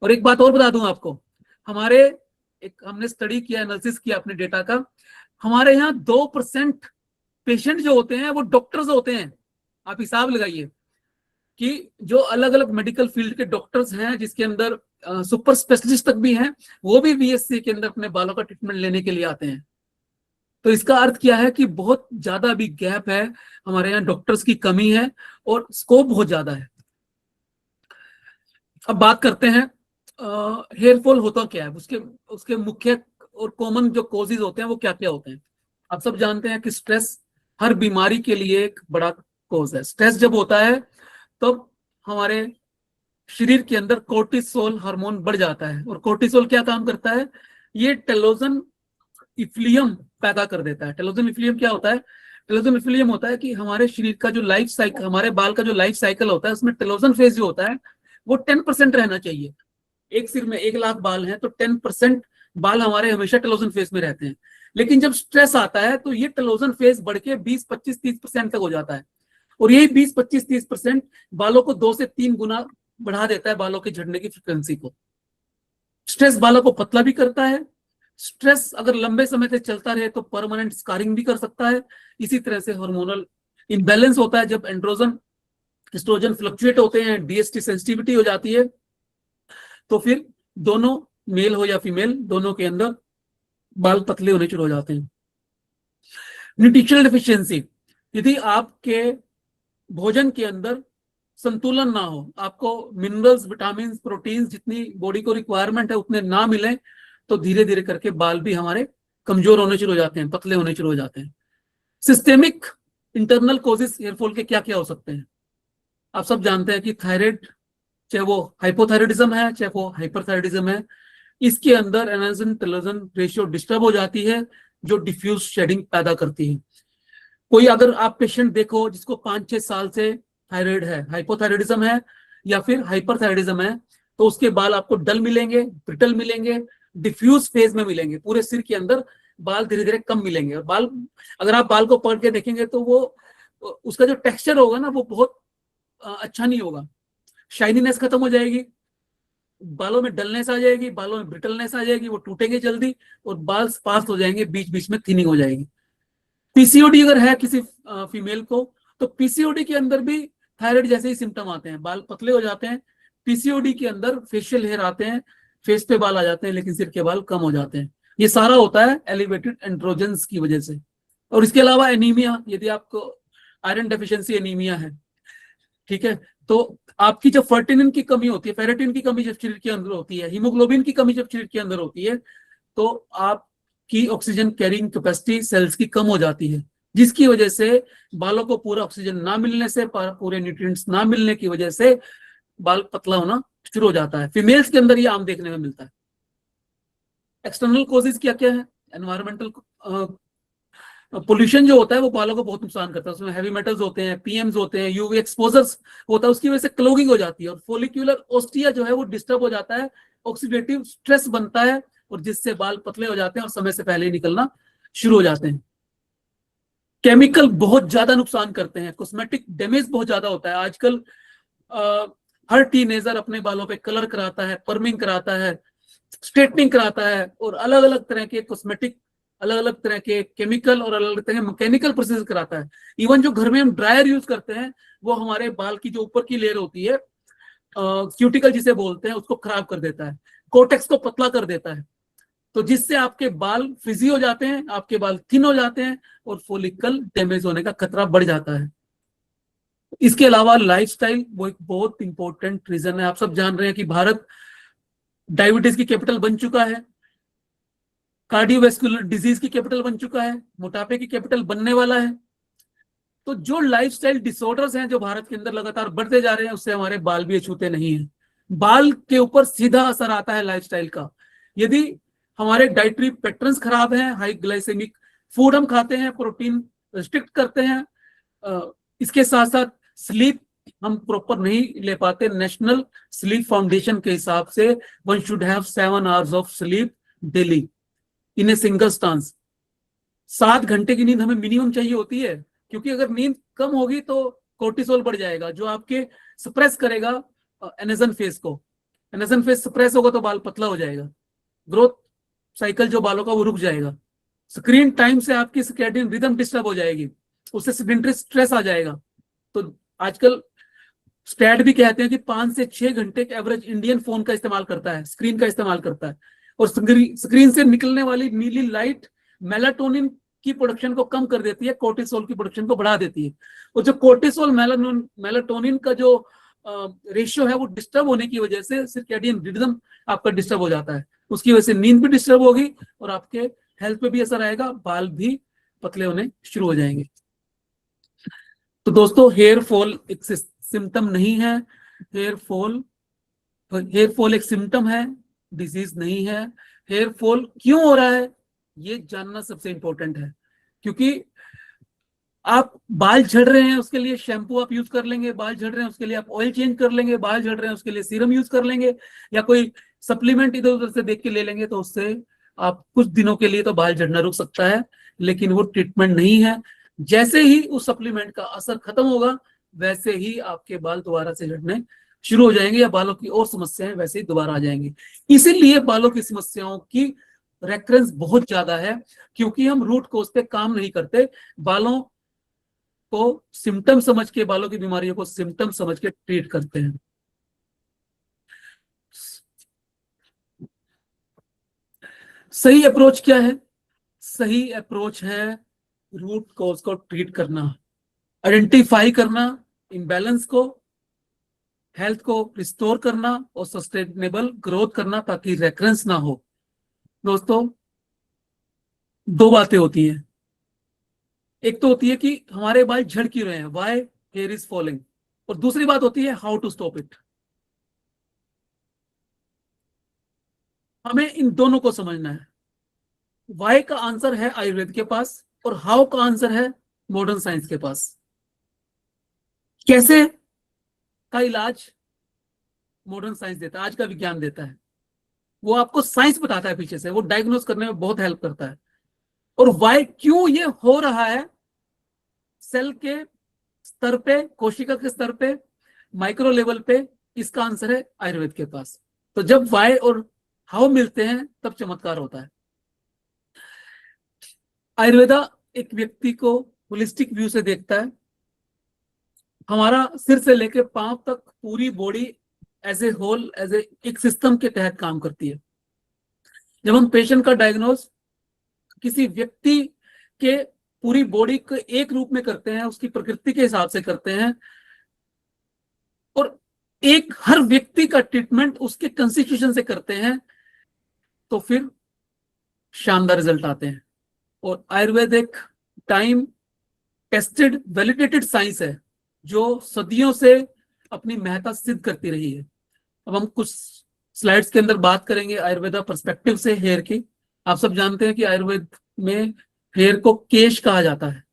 Speaker 2: और एक बात और बता दूं आपको, हमने स्टडी किया, एनालिसिस किया अपने डेटा का, हमारे यहाँ 2% पेशेंट जो होते हैं वो डॉक्टर्स होते हैं। आप हिसाब लगाइए कि जो अलग अलग मेडिकल फील्ड के डॉक्टर्स हैं, जिसके अंदर सुपर स्पेशलिस्ट तक भी हैं, वो भी VSCA के अंदर अपने बालों का ट्रीटमेंट लेने के लिए आते हैं। तो इसका अर्थ क्या है कि बहुत ज्यादा भी गैप है, हमारे यहाँ डॉक्टर्स की कमी है और स्कोप बहुत ज्यादा है। अब बात करते हैं हेयर फॉल होता क्या है, उसके मुख्य और कॉमन जो कॉजेज होते हैं वो क्या क्या होते हैं। आप सब जानते हैं कि स्ट्रेस हर बीमारी के लिए एक बड़ा कॉज है। स्ट्रेस जब होता है तो हमारे शरीर के अंदर कोर्टिसोल हार्मोन बढ़ जाता है, और कोर्टिसोल क्या काम करता है, ये टेलोजन इफ्लियम पैदा कर देता है। टेलोजन इफ्लियम क्या होता है, टेलोजन इफ्लियम होता है कि हमारे शरीर का जो लाइफ साइकिल, हमारे बाल का जो लाइफ साइकिल होता है, उसमें टेलोजन फेज जो होता है वो 10% रहना चाहिए। एक सिर में 1 लाख बाल हैं तो 10% बाल हमारे हमेशा टेलोजन फेज में रहते हैं। लेकिन जब स्ट्रेस आता है तो ये टेलोजन फेज बढ़ के 20, 25, 30% तक हो जाता है, और यही 20, 25, 30% बालों को 2 से 3 गुना बढ़ा देता है, बालों के झड़ने की फ्रिक्वेंसी को। स्ट्रेस बालों को पतला भी करता है। स्ट्रेस अगर लंबे समय तक चलता रहे तो परमानेंट स्कारिंग भी कर सकता है। इसी तरह से हार्मोनल इम्बैलेंस होता है, जब एंड्रोजन एस्ट्रोजन फ्लक्चुएट होते हैं, DST सेंसिटिविटी हो जाती है, तो फिर दोनों, मेल हो या फीमेल, दोनों के अंदर बाल पतले होने शुरू हो जाते हैं। न्यूट्रिशनल डिफिशियंसी, यदि आपके भोजन के अंदर संतुलन ना हो, आपको मिनरल्स, विटामिन, प्रोटीन्स जितनी बॉडी को रिक्वायरमेंट है उतने ना मिले, तो धीरे धीरे करके बाल भी हमारे कमजोर होने शुरू हो जाते हैं, पतले होने शुरू हो जाते हैं। सिस्टेमिक इंटरनल कॉजेस हेयरफॉल के क्या क्या हो सकते हैं। आप सब जानते हैं कि थायराइड, चाहे वो हाइपोथायराइडिज्म है चाहे वो हाइपरथायराइडिज्म है, इसके अंदर एनाजन टेलोजन रेशियो डिस्टर्ब हो जाती है, जो डिफ्यूज शेडिंग पैदा करती है। कोई अगर आप पेशेंट देखो जिसको 5-6 साल से थायराइड है, हाइपोथायराइडिज्म है या फिर हाइपरथायराइडिज्म है, तो उसके बाल आपको डल मिलेंगे, ब्रिटल मिलेंगे, डिफ्यूज फेज में मिलेंगे, पूरे सिर के अंदर बाल धीरे धीरे कम मिलेंगे। और बाल, अगर आप बाल को पकड़ के देखेंगे तो वो, उसका जो टेक्सचर होगा ना वो बहुत अच्छा नहीं होगा। शाइनीनेस खत्म हो जाएगी, बालों में डलनेस आ जाएगी, बालों में ब्रिटलनेस आ जाएगी, वो टूटेंगे जल्दी और बाल स्पार्स हो जाएंगे, बीच बीच में थिनिंग हो जाएगी। PCOD अगर है किसी फीमेल को, तो PCOD के अंदर भी थायराइड जैसे ही सिम्टम आते हैं, बाल पतले हो जाते हैं। PCOD के अंदर फेशियल हेयर आते हैं, फेस पे बाल आ जाते हैं, लेकिन सिर के बाल कम हो जाते हैं। ये सारा होता है एलिवेटेड एंड्रोजन्स की वजह से। और इसके अलावा एनीमिया, यदि आपको आयरन डेफिशिएंसी एनीमिया है, ठीक है, तो आपकी जब फर्टिनिन की कमी होती है, फेरेटिन की कमी जब शरीर के अंदर होती है, हीमोग्लोबिन की कमी जब शरीर के अंदर होती है, तो आपकी ऑक्सीजन कैरिंग कैपेसिटी सेल्स की कम हो जाती है, जिसकी वजह से बालों को पूरा ऑक्सीजन ना मिलने से, पूरे न्यूट्रिएंट्स ना मिलने की वजह से बाल पतला होना शुरू हो जाता है। फीमेल्स के अंदर ये आम देखने में मिलता है। एक्सटर्नल कॉजेज क्या क्या है, एनवायरमेंटल पोल्यूशन जो होता है वो बालों को बहुत नुकसान करता है, उसमें हैवी मेटल्स होते हैं, PMs होते हैं, UV एक्सपोजर्स होता है, उसकी वजह से क्लोगिंग हो जाती है और फोलिकुलर ओस्टिया जो है वो डिस्टर्ब हो जाता है, ऑक्सीडेटिव स्ट्रेस बनता है और जिससे बाल पतले हो जाते हैं और समय से पहले ही निकलना शुरू हो जाते हैं। केमिकल बहुत ज्यादा नुकसान करते हैं, कॉस्मेटिक डैमेज बहुत ज्यादा होता है। आजकल हर टीनेजर अपने बालों पे कलर कराता है, पर्मिंग कराता है, स्ट्रेटनिंग कराता है, और अलग अलग तरह के कॉस्मेटिक, अलग अलग तरह के केमिकल और अलग अलग तरह के मैकेनिकल प्रोसेस कराता है। इवन जो घर में हम ड्रायर यूज करते हैं वो हमारे बाल की जो ऊपर की लेयर होती है, क्यूटिकल जिसे बोलते हैं, उसको खराब कर देता है, कोटेक्स को पतला कर देता है, तो जिससे आपके बाल फ्रिजी हो जाते हैं, आपके बाल थिन हो जाते हैं और फॉलिकल डैमेज होने का खतरा बढ़ जाता है। इसके अलावा लाइफस्टाइल वो एक बहुत इंपॉर्टेंट रीजन है। आप सब जान रहे हैं कि भारत डायबिटीज की कैपिटल बन चुका है, कार्डियोवैस्कुलर डिजीज की कैपिटल बन चुका है, मोटापे की कैपिटल बनने वाला है। तो जो लाइफस्टाइल डिसऑर्डर्स हैं जो भारत के अंदर लगातार बढ़ते जा रहे हैं, उससे हमारे बाल भी अछूते नहीं है। बाल के ऊपर सीधा असर आता है लाइफस्टाइल का। यदि हमारे डाइटरी पैटर्न्स खराब हैं, हाई ग्लाइसेमिक फूड हम खाते हैं, प्रोटीन रिस्ट्रिक्ट करते हैं, इसके साथ साथ स्लीप हम प्रॉपर नहीं ले पाते। नेशनल स्लीप फाउंडेशन के हिसाब से one should have 7 hours of sleep daily in a single stance. 7 घंटे की नींद हमें मिनिमम चाहिए होती है, क्योंकि अगर नींद कम होगी तो कोर्टिसोल बढ़ जाएगा, जो आपके सप्रेस करेगा एनेजन फेज को। एनेजन फेज सप्रेस होगा तो बाल पतला हो जाएगा, ग्रोथ साइकिल जो बालों का वो रुक जाएगा। स्क्रीन टाइम से आपकी सर्कैडियन रिदम डिस्टर्ब हो जाएगी, उससे सेडेंटरी स्ट्रेस आ जाएगा। तो आजकल स्टैट भी कहते हैं कि 5 से 6 घंटे के एवरेज इंडियन फोन का इस्तेमाल करता है, स्क्रीन का इस्तेमाल करता है, और स्क्रीन से निकलने वाली नीली लाइट मेलाटोनिन की प्रोडक्शन को कम कर देती है, कोर्टिसोल की प्रोडक्शन को बढ़ा देती है। और जो कोर्टिसोल मेलाटोनिन का जो रेशियो है वो डिस्टर्ब होने की वजह से सर्कैडियन रिदम आपका डिस्टर्ब हो जाता है, उसकी वजह से नींद भी डिस्टर्ब होगी और आपके हेल्थ पे भी असर आएगा, बाल भी पतले होने शुरू हो जाएंगे। तो दोस्तों, हेयर फॉल एक सिम्टम नहीं है, हेयर फॉल एक सिम्टम है, डिजीज नहीं है। हेयर फॉल क्यों हो रहा है ये जानना सबसे इंपॉर्टेंट है, क्योंकि आप बाल झड़ रहे हैं उसके लिए शैम्पू आप यूज कर लेंगे, बाल झड़ रहे हैं उसके लिए आप ऑयल चेंज कर लेंगे, बाल झड़ रहे हैं उसके लिए सीरम यूज कर लेंगे, या कोई सप्लीमेंट इधर उधर से देख के ले लेंगे, तो उससे आप कुछ दिनों के लिए तो बाल झड़ना रुक सकता है, लेकिन वो ट्रीटमेंट नहीं है। जैसे ही उस सप्लीमेंट का असर खत्म होगा वैसे ही आपके बाल दोबारा से झड़ने शुरू हो जाएंगे, या बालों की और समस्याएं वैसे ही दोबारा आ जाएंगी। इसीलिए बालों की समस्याओं की रेकरेंस बहुत ज्यादा है, क्योंकि हम रूट कोज पे काम नहीं करते, बालों को सिम्टम समझ के, बालों की बीमारियों को सिम्टम समझ के ट्रीट करते हैं। सही अप्रोच क्या है? सही अप्रोच है रूट कॉज को ट्रीट करना, आइडेंटिफाई करना इम्बैलेंस को, हेल्थ को रिस्टोर करना और सस्टेनेबल ग्रोथ करना, ताकि रेकरेंस ना हो। दोस्तों, 2 बातें होती हैं। एक तो होती है कि हमारे बाल झड़ क्यों रहे हैं, व्हाई हेयर इज फॉलिंग, और दूसरी बात होती है हाउ टू स्टॉप इट। हमें इन दोनों को समझना है। वाई का आंसर है आयुर्वेद के पास और हाउ का आंसर है मॉडर्न साइंस के पास। कैसे का इलाज मॉडर्न साइंस देता है, आज का विज्ञान देता है, वो आपको साइंस बताता है पीछे से, वो डायग्नोज करने में बहुत हेल्प करता है। और वाई क्यों ये हो रहा है सेल के स्तर पे, कोशिका के स्तर पे, माइक्रो लेवल पे, इसका आंसर है आयुर्वेद के पास। तो जब वाई और हाउ मिलते हैं तब चमत्कार होता है। आयुर्वेदा एक व्यक्ति को होलिस्टिक व्यू से देखता है। हमारा सिर से लेकर पांव तक पूरी body as a whole, as a एक सिस्टम के तहत काम करती है। जब हम पेशेंट का डायग्नोज किसी व्यक्ति के पूरी बॉडी को एक रूप में करते हैं, उसकी प्रकृति के हिसाब से करते हैं, और एक हर व्यक्ति का ट्रीटमेंट उसके कंस्टिट्यूशन से करते हैं, तो फिर शानदार रिजल्ट आते हैं। और आयुर्वेद एक टाइम टेस्टेड वैलिडेटेड साइंस है जो सदियों से अपनी महत्ता सिद्ध करती रही है। अब हम कुछ स्लाइड्स के अंदर बात करेंगे आयुर्वेदा पर्सपेक्टिव से हेयर की। आप सब जानते हैं कि आयुर्वेद में हेयर को केश कहा जाता है।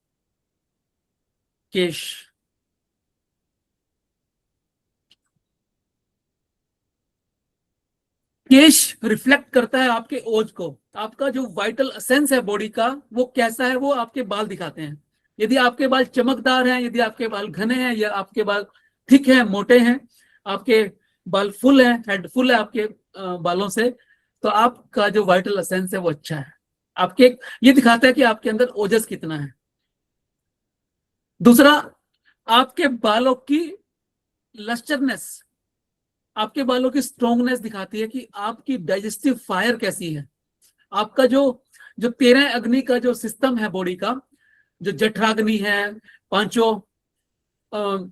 Speaker 2: केश केश रिफ्लेक्ट करता है आपके ओज को, आपका जो वाइटल एसेंस है बॉडी का वो कैसा है, वो आपके बाल दिखाते हैं। यदि आपके बाल चमकदार हैं, यदि आपके बाल घने हैं, या आपके बाल थिक हैं, मोटे हैं, आपके बाल फुल है, हेड फुल है आपके बालों से, तो आपका जो वाइटल एसेंस है वो अच्छा है। आपके ये दिखाता है कि आपके अंदर ओजस कितना है। दूसरा, आपके बालों की लस्टरनेस, आपके बालों की स्ट्रोंगनेस दिखाती है कि आपकी डाइजेस्टिव फायर कैसी है। आपका जो जो 13 अग्नि का जो सिस्टम है बॉडी का, जो जठराग्नि है, पांचों अ,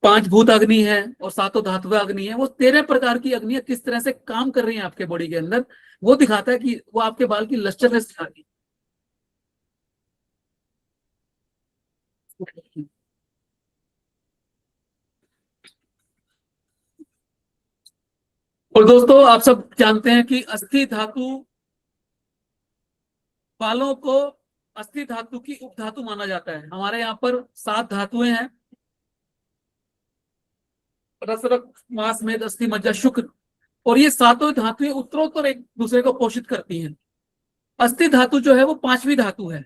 Speaker 2: 5 भूत अग्नि है और 7 धातु अग्नि है, वो 13 प्रकार की अग्नियां किस तरह से काम कर रही हैं आपके बॉडी के अंदर, वो दिखाता है कि वो आपके बाल की लस्टरनेस दिखाती है। और दोस्तों, आप सब जानते हैं कि अस्थि धातु बालों को अस्थि धातु की उपधातु माना जाता है। हमारे यहाँ पर 7 धातुएं हैं, रस, रक्त, मांस, मेद, अस्थि, मज्जा, शुक्र, और ये सातों धातुएं उत्तरोत्तर एक दूसरे को पोषित करती हैं। अस्थि धातु जो है वो 5वीं धातु है।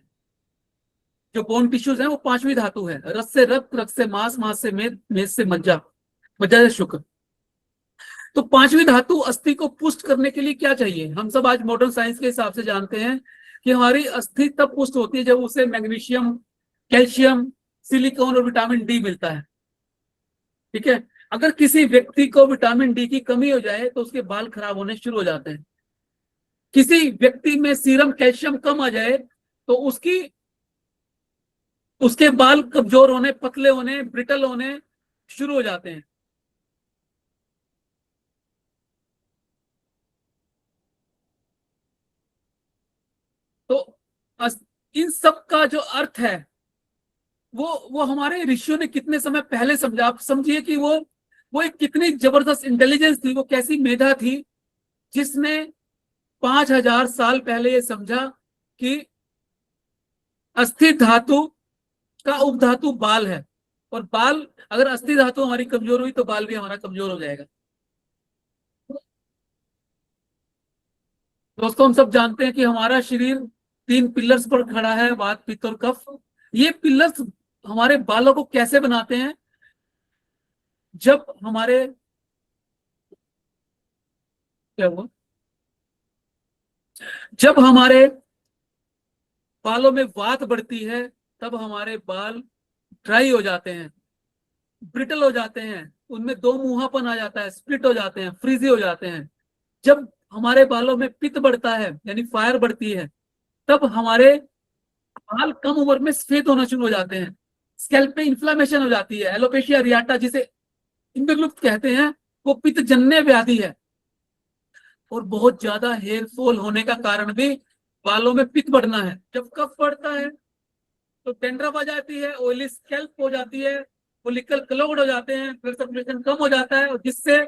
Speaker 2: जो बोन टिश्यूज है वो 5वीं धातु है। रस से रक्त, रक्त से मांस, मांस से मेद, मेद से मज्जा, मज्जा से शुक्र। तो 5वीं धातु अस्थि को पुष्ट करने के लिए क्या चाहिए? हम सब आज मॉडर्न साइंस के हिसाब से जानते हैं कि हमारी अस्थि तब पुष्ट होती है जब उसे मैग्नीशियम, कैल्शियम, सिलिकॉन और विटामिन डी मिलता है। ठीक है, अगर किसी व्यक्ति को विटामिन डी की कमी हो जाए तो उसके बाल खराब होने शुरू हो जाते हैं। किसी व्यक्ति में सीरम कैल्शियम कम आ जाए तो उसके बाल कमजोर होने, पतले होने, ब्रिटल होने शुरू हो जाते हैं। तो इन सब का जो अर्थ है वो हमारे ऋषियों ने कितने समय पहले समझा। आप समझिए कि वो एक कितनी जबरदस्त इंटेलिजेंस थी, वो कैसी मेधा थी जिसने 5000 साल पहले ये समझा कि अस्थि धातु का उपधातु बाल है, और बाल, अगर अस्थि धातु हमारी कमजोर हुई तो बाल भी हमारा कमजोर हो जाएगा। दोस्तों, हम सब जानते हैं कि हमारा शरीर 3 पिलर्स पर खड़ा है, वात, पित्त और कफ। ये पिलर्स हमारे बालों को कैसे बनाते हैं? जब हमारे, क्या हुआ, जब हमारे बालों में वात बढ़ती है तब हमारे बाल ड्राई हो जाते हैं, ब्रिटल हो जाते हैं, उनमें दो मुंहापन आ जाता है, स्प्लिट हो जाते हैं, फ्रीजी हो जाते हैं। जब हमारे बालों में पित्त बढ़ता है यानी फायर बढ़ती है, तब हमारे बाल कम उम्र में सफेद होना शुरू हो जाते हैं। स्कैल्प पे इन्फ्लामेशन हो जाती है, एलोपेशिया रियाटा जिसे इंद्रगुप्त कहते हैं, वो पित्त जन्य व्याधि है। और बहुत ज्यादा हेयर फॉल होने का कारण भी बालों में पित्त बढ़ना है। जब कफ बढ़ता है तो डैंड्रफ आ जाती है, ऑयली स्कैल्प हो जाती है, फॉलिकल क्लॉग्ड हो जाते हैं, ब्लड सर्कुलेशन कम हो जाता है, और जिससे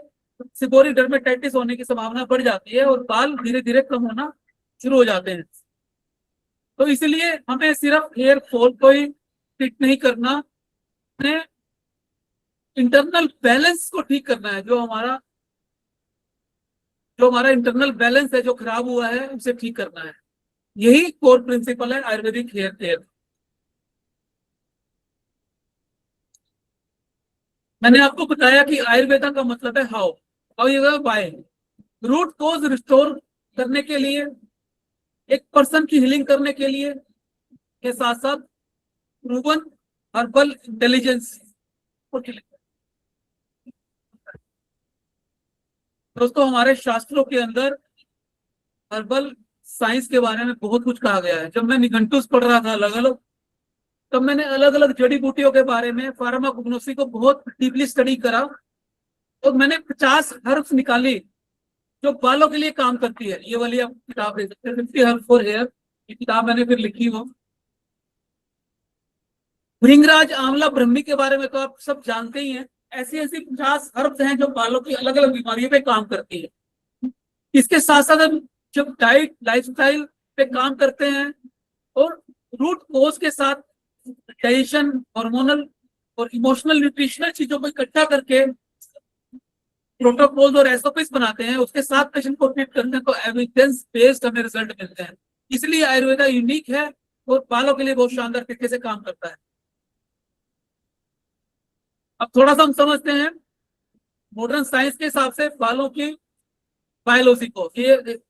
Speaker 2: सिबोरिक डर्मेटाइटिस होने की संभावना बढ़ जाती है और बाल धीरे धीरे कम होना शुरू हो जाते हैं। तो इसलिए हमें सिर्फ हेयर फॉल को ही ठीक नहीं करना, हमें इंटरनल बैलेंस को ठीक करना है। जो हमारा इंटरनल बैलेंस है जो खराब हुआ है उसे ठीक करना है। यही कोर प्रिंसिपल है आयुर्वेदिक हेयर केयर। मैंने आपको बताया कि आयुर्वेदा का मतलब है हाउ, हाउ ये बाय, रूट कोज रिस्टोर करने के लिए, एक पर्सन की हीलिंग करने के लिए, के साथ साथ प्रूवन हर्बल इंटेलिजेंस। दोस्तों, हमारे शास्त्रों के अंदर हर्बल साइंस के बारे में बहुत कुछ कहा गया है। जब मैं निघंटुस पढ़ रहा था अलग अलग, तब मैंने अलग अलग जड़ी बूटियों के बारे में, फार्माकोग्नोसी को बहुत डीपली स्टडी करा, और मैंने 50 हर्ब्स निकाली जो बालों के लिए काम करती है। ये वाली आप किताब ले सकते हैं, 50 हर्ब फॉर हेयर, ये किताब मैंने फिर लिखी हो। भृंगराज, आंवला, ब्रह्मी के बारे में तो आप सब जानते ही हैं। ऐसी ऐसी 50 हर्ब्स हैं जो बालों की अलग अलग बीमारियों पे काम करती है। इसके साथ साथ हम जब डाइट, लाइफस्टाइल पे काम करते हैं, और रूट कोज के साथ डाइजेशन, हार्मोनल और इमोशनल न्यूट्रिशनल चीजों को इकट्ठा करके प्रोटोकॉल्स और एसओपीस बनाते हैं, उसके साथ पेशेंट को ट्रीट करते हैं, तो एविडेंस बेस्ड हमें रिजल्ट मिलते हैं। इसलिए आयुर्वेदा यूनिक है और बालों के लिए बहुत शानदार तरीके से काम करता है। अब थोड़ा सा हम समझते हैं मॉडर्न साइंस के हिसाब से बालों की बायोलॉजी को, ये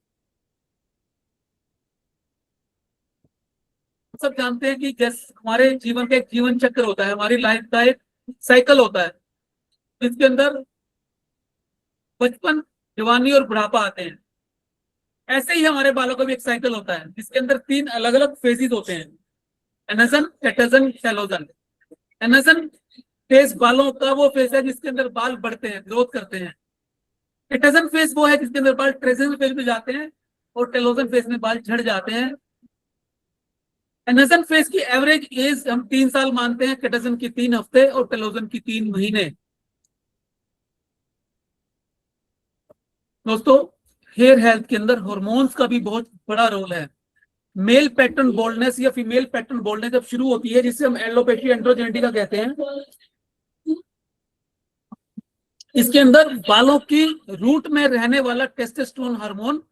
Speaker 2: सब जानते हैं कि जैसे हमारे जीवन का एक जीवन चक्र होता है, हमारी लाइफ का एक साइकिल होता है, जिसके अंदर बचपन, जवानी और बुढ़ापा आते हैं। ऐसे ही हमारे बालों का भी एक साइकिल होता है, जिसके अंदर 3 अलग अलग फेजेस होते हैं, anagen, catagen, telogen. Anagen phase बालों का वो फेज है जिसके अंदर बाल बढ़ते हैं, ग्रोथ करते हैं। कैटाजन फेज वो है जिसके अंदर बाल ट्रेजेशन फेज में जाते हैं, और टेलोजन फेज में बाल झड़ जाते हैं। एनाजन फेज की एवरेज एज हम 3 साल मानते हैं, कैटाजन की 3 हफ्ते और टेलोजन की 3 महीने। दोस्तों, हेयर हेल्थ के अंदर हार्मोन्स का भी बहुत बड़ा रोल है। मेल पैटर्न बोल्डनेस या फीमेल पैटर्न बोल्डनेस जब शुरू होती है, जिसे हम एलोपेशिया एंड्रोजेनिटिका कहते हैं, इसके अंदर बालों की रूट में रहने वाला टेस्टोस्टेरोन हार्मोन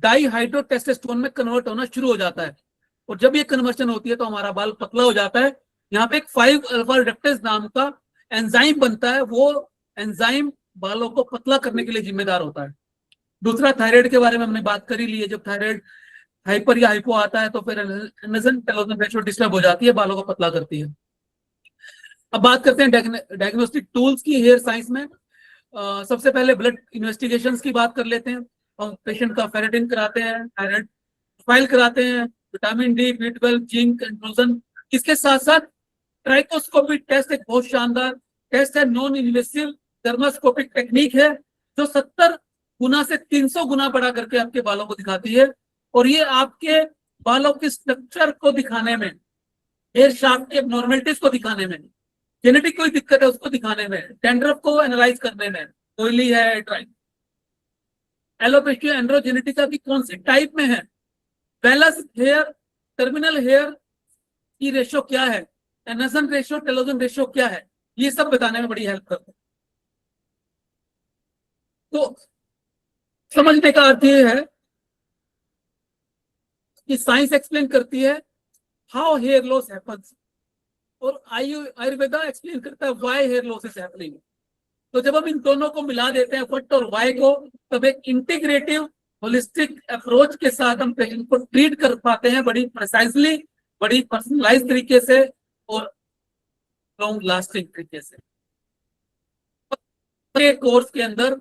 Speaker 2: डाईहाइड्रोटेस्टोस्टेरोन में कन्वर्ट होना शुरू हो जाता है, और जब ये कन्वर्शन होती है तो हमारा बाल पतला हो जाता है। यहाँ पे एक 5 अल्फा रिडक्टेज नाम का एंजाइम बनता है, वो एंजाइम बालों को पतला करने के लिए जिम्मेदार होता है। दूसरा, थायराइड के बारे में हमने बात कर ही ली है। जब थायराइड हाइपर या हाइपो आता है तो फिर एनाजन टेलोजन रेशियो डिस्टर्ब हो जाती है, बालों को पतला करती है। अब बात करते हैं डायग्नोस्टिक टूल्स की हेयर साइंस में। सबसे पहले ब्लड इन्वेस्टिगेशंस की बात कर लेते हैं। हम पेशेंट का फेरेटिन कराते हैं, थायराइड फाइल कराते हैं, vitamin D, B12, zinc, androgen. इसके साथ साथ ट्राइकोस्कोपी टेस्ट एक बहुत शानदार टेस्ट है, नॉन इन्वेसिव डर्मास्कोपिक टेक्निक है, जो 70 गुना से 300 गुना बढ़ा करके आपके बालों को दिखाती है, और ये आपके बालों के स्ट्रक्चर को दिखाने में, हेयर शाफ्ट के एब्नॉर्मलिटीज को दिखाने में, जेनेटिक कोई दिक्कत है उसको दिखाने में, डैंड्रफ को एनालाइज करने में, ऑयली है, ड्राई, एलोपेशिया एंड्रोजेनेटिका की कौन सी टाइप में है, वेलस हेयर, टर्मिनल हेयर की रेशो क्या है, एनाजन रेशो, टेलोजन रेशो क्या है, ये सब बताने में बड़ी हेल्प करते हैं। तो समझने का अर्थ ये है कि साइंस एक्सप्लेन करती है हाउ हेयर लॉस हैपेंस, और आयुर्वेदा एक्सप्लेन करता है why hair loss is happening. तो जब हम इन दोनों को मिला देते हैं, व्हाट और व्हाई को, तब एक इंटीग्रेटिव होलिस्टिक अप्रोच के साथ हम पेशेंट को ट्रीट कर पाते हैं, बड़ी प्रिसाइजली, बड़ी पर्सनलाइज तरीके से और लॉन्ग लास्टिंग तरीके से। कोर्स के अंदर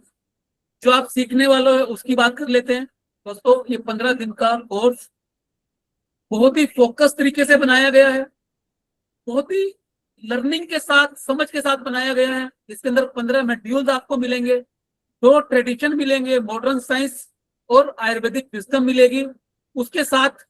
Speaker 2: जो आप सीखने वालों है उसकी बात कर लेते हैं। दोस्तों, ये 15 दिन का कोर्स बहुत ही फोकस तरीके से बनाया गया है, बहुत ही लर्निंग के साथ, समझ के साथ बनाया गया है। इसके अंदर 15 मॉड्यूल्स आपको मिलेंगे, 2 ट्रेडिशन मिलेंगे, मॉडर्न साइंस और आयुर्वेदिक विजडम मिलेगी। उसके साथ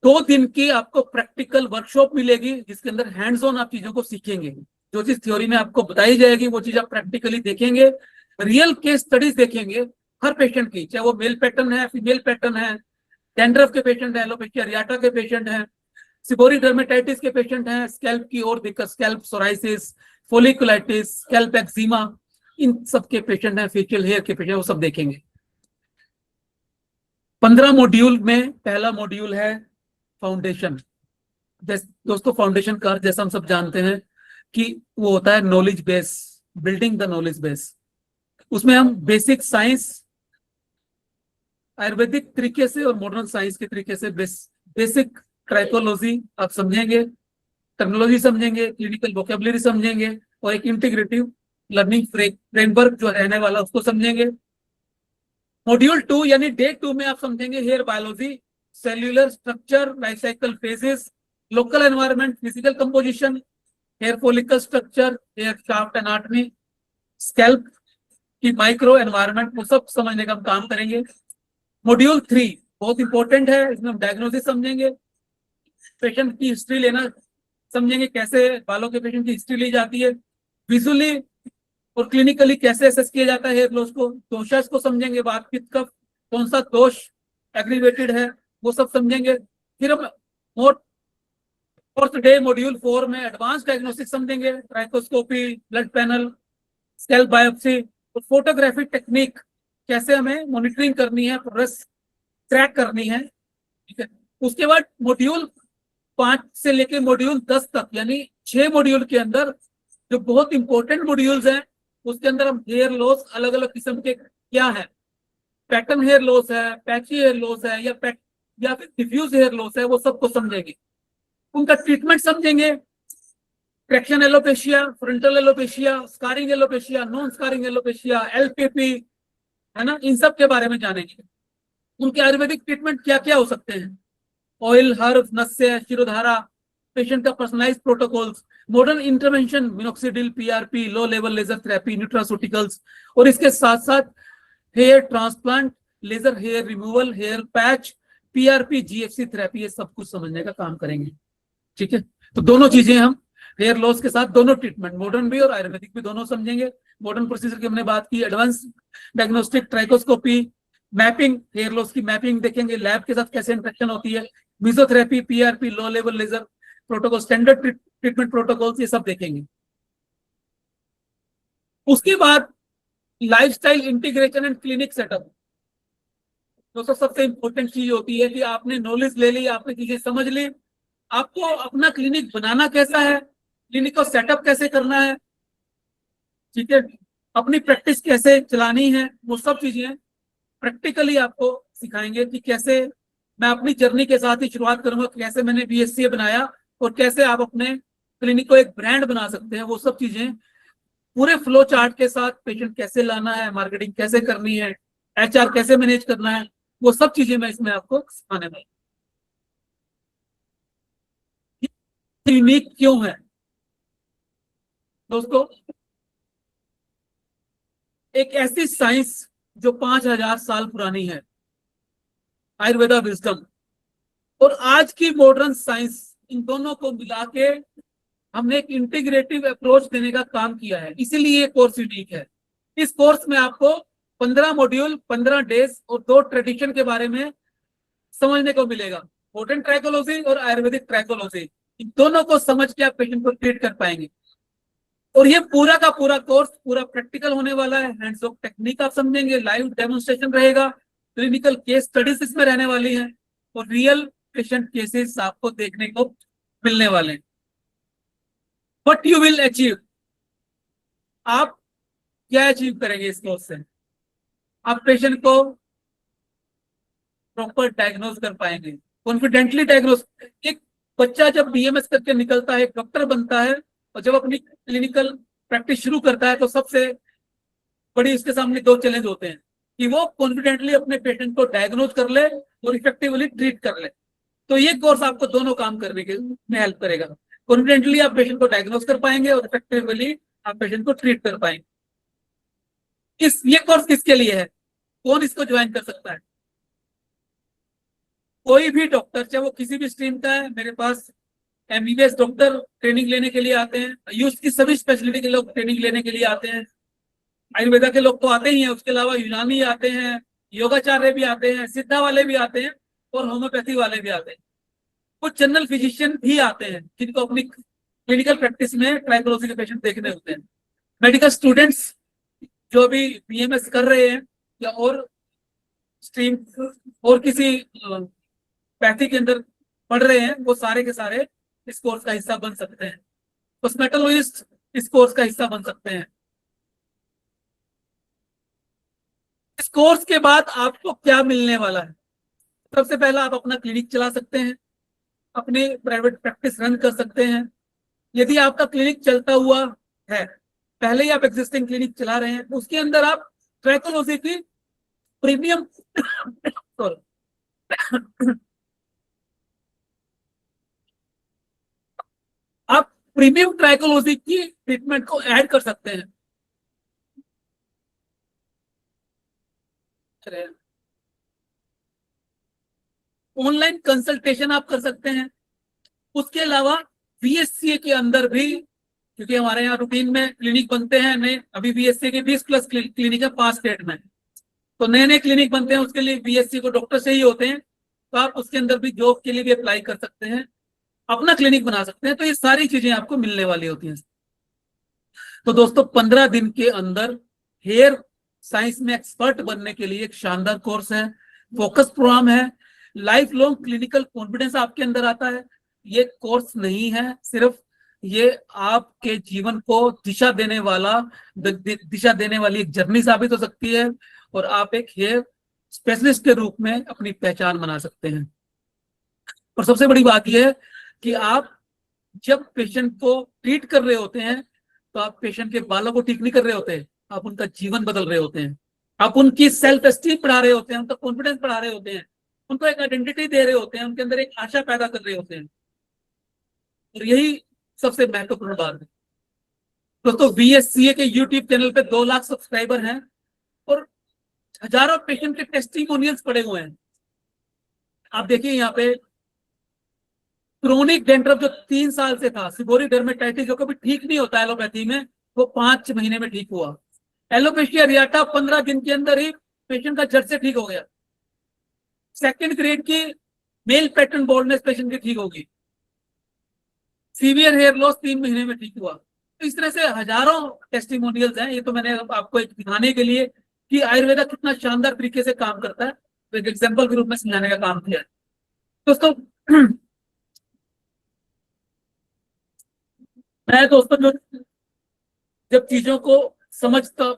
Speaker 2: 2 दिन की आपको प्रैक्टिकल वर्कशॉप मिलेगी, जिसके अंदर हैंड्स ऑन आप चीजों को सीखेंगे। जो चीज थ्योरी में आपको बताई जाएगी वो चीज आप प्रैक्टिकली देखेंगे, रियल केस स्टडीज देखेंगे हर पेशेंट की, चाहे वो मेल पैटर्न है, फीमेल पैटर्न है, डैंड्रफ के पेशेंट है, एलोपेशिया एरियाटा के पेशेंट है, सिबोरिक डर्मेटाइटिस के पेशेंट हैं, स्कैल्प की और दिक्कत, scalp psoriasis, folliculitis, scalp eczema, इन सब के पेशेंट हैं, फेशियल हेयर के पेशेंट, वो सब देखेंगे। 15 मॉड्यूल में पहला मॉड्यूल है फाउंडेशन। दोस्तों, फाउंडेशन का अर्थ जैसा हम सब जानते हैं कि वो होता है knowledge base, building the knowledge base. उसमें हम बेसिक साइंस आयुर्वेदिक तरीके से और मॉडर्न साइंस के तरीके से बेसिक ट्राइकोलॉजी आप समझेंगे, टर्मिनोलॉजी समझेंगे, क्लिनिकल वोकेबलरी समझेंगे, और एक इंटीग्रेटिव लर्निंग फ्रेमवर्क जो रहने वाला उसको समझेंगे। मॉड्यूल 2 यानी डे 2 में आप समझेंगे hair biology, cellular structure, life cycle phases, local environment, physical composition, hair follicle structure, hair shaft anatomy, scalp की माइक्रो एनवायरनमेंट, वो सब समझने का हम काम करेंगे। मॉड्यूल 3 बहुत इंपॉर्टेंट है, इसमें हम डायग्नोसिस समझेंगे, पेशेंट की हिस्ट्री लेना समझेंगे, कैसे बालों के पेशेंट की हिस्ट्री ली जाती है, विजुअली और क्लिनिकली कैसे असेस किया जाता है हेयर लॉस को, दोषास को समझेंगे, वात पित्त कफ, कौन सा दोष एग्रीवेटेड है वो सब समझेंगे। फिर हम फोर्थ डे मॉड्यूल 4 में एडवांस डायग्नोस्टिक समझेंगे, trichoscopy, blood panel, scalp biopsy और फोटोग्राफी टेक्निक, कैसे हमें मॉनिटरिंग करनी है, प्रोग्रेस ट्रैक करनी है। ठीक है, उसके बाद मॉड्यूल 5 से लेके मॉड्यूल 10 तक यानी 6 मॉड्यूल के अंदर जो बहुत इंपॉर्टेंट मॉड्यूल्स हैं, उसके अंदर हम हेयर लॉस अलग अलग किस्म के क्या है, पैटर्न हेयर लॉस है, पैची हेयर लॉस है, या फिर डिफ्यूज हेयर लॉस है, वो सबको समझेंगे, उनका ट्रीटमेंट समझेंगे। Traction alopecia, frontal alopecia, scarring alopecia, non scarring alopecia, LPP, है ना, इन सब के बारे में जानेंगे। उनके आयुर्वेदिक ट्रीटमेंट क्या क्या हो सकते हैं, ऑयल, हर्ब, नस्य, शिरोधारा, पेशेंट का personalise protocols, modern intervention, minoxidil, PRP, low level laser therapy, nutraceuticals, और इसके साथ साथ hair transplant, laser hair removal, hair patch, PRP, GFC therapy, ये सब कुछ समझने का काम करेंगे। ठीक है, तो दोनों चीजें हम हेयर लॉस के साथ दोनों ट्रीटमेंट, मॉडर्न भी और आयुर्वेदिक भी, दोनों समझेंगे। मॉडर्न प्रोसीजर की हमने बात की, advance diagnostic, trichoscopy, mapping, hair loss की मैपिंग देखेंगे, लैब के साथ कैसे इंटरेक्शन होती है, mesotherapy, PRP, low level laser protocol, standard treatment protocols, ये सब देखेंगे। उसके बाद lifestyle integration and clinic setup. दोस्तों सबसे इंपॉर्टेंट चीज होती है कि आपने नॉलेज ले ली, आपने चीजें समझ ली, आपको अपना क्लिनिक बनाना कैसा है, क्लिनिक को सेटअप कैसे करना है, ठीक है, अपनी प्रैक्टिस कैसे चलानी है, वो सब चीजें प्रैक्टिकली आपको सिखाएंगे कि कैसे मैं अपनी जर्नी के साथ ही शुरुआत करूंगा, कैसे मैंने बीएससी बनाया और कैसे आप अपने क्लिनिक को एक ब्रांड बना सकते हैं। वो सब चीजें पूरे फ्लो चार्ट के साथ, पेशेंट कैसे लाना है, मार्केटिंग कैसे करनी है, एचआर कैसे मैनेज करना है, वो सब चीजें मैं इसमें आपको सिखाने वाला। यूनिक क्यों है दोस्तों? एक ऐसी साइंस जो 5000 साल पुरानी है, आयुर्वेदा विजडम, और आज की मॉडर्न साइंस, इन दोनों को मिला के हमने एक इंटीग्रेटिव अप्रोच देने का काम किया है, इसीलिए ये कोर्स यूनिक है। इस कोर्स में आपको 15 मॉड्यूल, 15 डेज और 2 ट्रेडिशन के बारे में समझने को मिलेगा, मॉडर्न ट्राइकोलॉजी और आयुर्वेदिक ट्राइकोलॉजी, इन दोनों को समझ के आप पेशेंट को ट्रीट कर पाएंगे। और ये पूरा का पूरा कोर्स पूरा प्रैक्टिकल होने वाला है, हैंड्स ऑन टेक्निक आप समझेंगे, लाइव डेमोन्स्ट्रेशन रहेगा, क्लिनिकल केस स्टडीज इसमें रहने वाली है, और रियल पेशेंट केसेस आपको देखने को मिलने वाले हैं। व्हाट यू विल अचीव, आप क्या अचीव करेंगे इस कोर्स से? आप पेशेंट को प्रॉपर डायग्नोज कर पाएंगे, कॉन्फिडेंटली डायग्नोज। एक बच्चा जब बीएमएस करके निकलता है, एक डॉक्टर बनता है, और जब अपनी क्लिनिकल प्रैक्टिस शुरू करता है, तो सबसे बड़ी उसके सामने 2 चैलेंज होते हैं कि वो कॉन्फिडेंटली अपने पेशेंट को डायग्नोज कर ले और इफेक्टिवली ट्रीट कर ले। तो ये कोर्स आपको दोनों काम करने के में हेल्प करेगा, कॉन्फिडेंटली आप पेशेंट को डायग्नोज कर पाएंगे और इफेक्टिवली आप पेशेंट को ट्रीट कर पाएंगे। ये कोर्स किसके लिए है, कौन इसको ज्वाइन कर सकता है? कोई भी डॉक्टर, चाहे वो किसी भी स्ट्रीम का है। मेरे पास एमबीबीएस डॉक्टर ट्रेनिंग लेने के लिए आते हैं, यूज की सभी स्पेशलिटी के लोग ट्रेनिंग लेने के लिए आते हैं, आयुर्वेदा के लोग तो आते ही हैं, उसके अलावा यूनानी आते हैं, योगाचार्य भी आते हैं, सिद्धा वाले भी आते हैं, और होम्योपैथी वाले भी आते हैं। कुछ जनरल फिजिशियन भी आते हैं जिनको अपनी क्लिनिकल प्रैक्टिस में ट्राइकोलॉजी के पेशेंट देखने होते हैं। मेडिकल स्टूडेंट्स जो अभी बीएमएस कर रहे हैं या और स्ट्रीम और किसी पैथी के अंदर पढ़ रहे हैं, वो सारे के सारे इस कोर्स का हिस्सा बन सकते हैं। कॉस्मेटोलॉजिस्ट इस कोर्स का हिस्सा बन सकते हैं। इस कोर्स के बाद आपको क्या मिलने वाला है? सबसे पहला, आप अपना क्लिनिक चला सकते हैं, अपनी प्राइवेट प्रैक्टिस रन कर सकते हैं। यदि आपका क्लिनिक चलता हुआ है, पहले ही आप एग्जिस्टिंग क्लिनिक चला रहे हैं, उसके अंदर आप ट्राइकोलॉजी की प्रीमियम आप प्रीमियम ट्राइकोलॉजी की ट्रीटमेंट को ऐड कर सकते हैं। ऑनलाइन कंसल्टेशन आप कर सकते हैं। उसके अलावा बीएससी के अंदर भी, क्योंकि हमारे यहाँ रूटीन में क्लिनिक बनते हैं, नए अभी बीएससी के 20+ क्लिनिक है 5 स्टेट में, तो नए नए क्लिनिक बनते हैं, उसके लिए बीएससी को डॉक्टर से ही होते हैं, तो आप उसके अंदर भी जॉब के लिए भी अप्लाई कर सकते हैं, अपना क्लिनिक बना सकते हैं। तो ये सारी चीजें आपको मिलने वाली होती हैं। तो दोस्तों 15 दिन के अंदर हेयर साइंस में एक्सपर्ट बनने के लिए एक शानदार कोर्स है, फोकस प्रोग्राम है, लाइफ लॉन्ग क्लिनिकल कॉन्फिडेंस आपके अंदर आता है। ये कोर्स नहीं है सिर्फ ये आपके जीवन को दिशा देने वाला दिशा देने वाली एक जर्नी साबित हो सकती है, और आप एक हेयर स्पेशलिस्ट के रूप में अपनी पहचान बना सकते हैं। और सबसे बड़ी बात यह है कि आप जब पेशेंट को ट्रीट कर रहे होते हैं तो आप पेशेंट के बालों को ठीक नहीं कर रहे होते हैं, आप उनका जीवन बदल रहे होते हैं, आप उनकी सेल्फ एस्टीम बढ़ा रहे होते हैं, उनका कॉन्फिडेंस बढ़ा रहे होते हैं, उनको एक आइडेंटिटी दे रहे होते हैं, उनके अंदर एक आशा पैदा कर रहे होते हैं। और यही सबसे महत्वपूर्ण बात है। दोस्तों, VSCA के यूट्यूब चैनल पे 2 लाख सब्सक्राइबर हैं और हजारों पेशेंट के टेस्टिमोनियल्स पड़े हुए हैं। आप देखिए यहाँ पे क्रोनिक डेंड्रफ जो 3 साल से था, सिबोरी डर्मेटाइटिस जो कभी ठीक नहीं होता एलोपैथी में, वो 5 महीने में ठीक हुआ। एलोपेशिया अरियाटा 15 दिन के अंदर ही पेशेंट का जड़ से ठीक हो गया। सेकंड ग्रेड की मेल पैटर्न बॉल्डनेस पेशेंट की ठीक होगी। सीवियर हेयर लॉस 3 महीने में ठीक हुआ। तो इस तरह से हजारों टेस्टिमोनियल्स हैं। ये तो मैंने आपको एक दिखाने के लिए कि आयुर्वेदा कितना शानदार तरीके से काम करता है, तो एक एग्जाम्पल के रूप में समझाने का काम किया है। दोस्तों, मैं दोस्तों जो जब चीजों को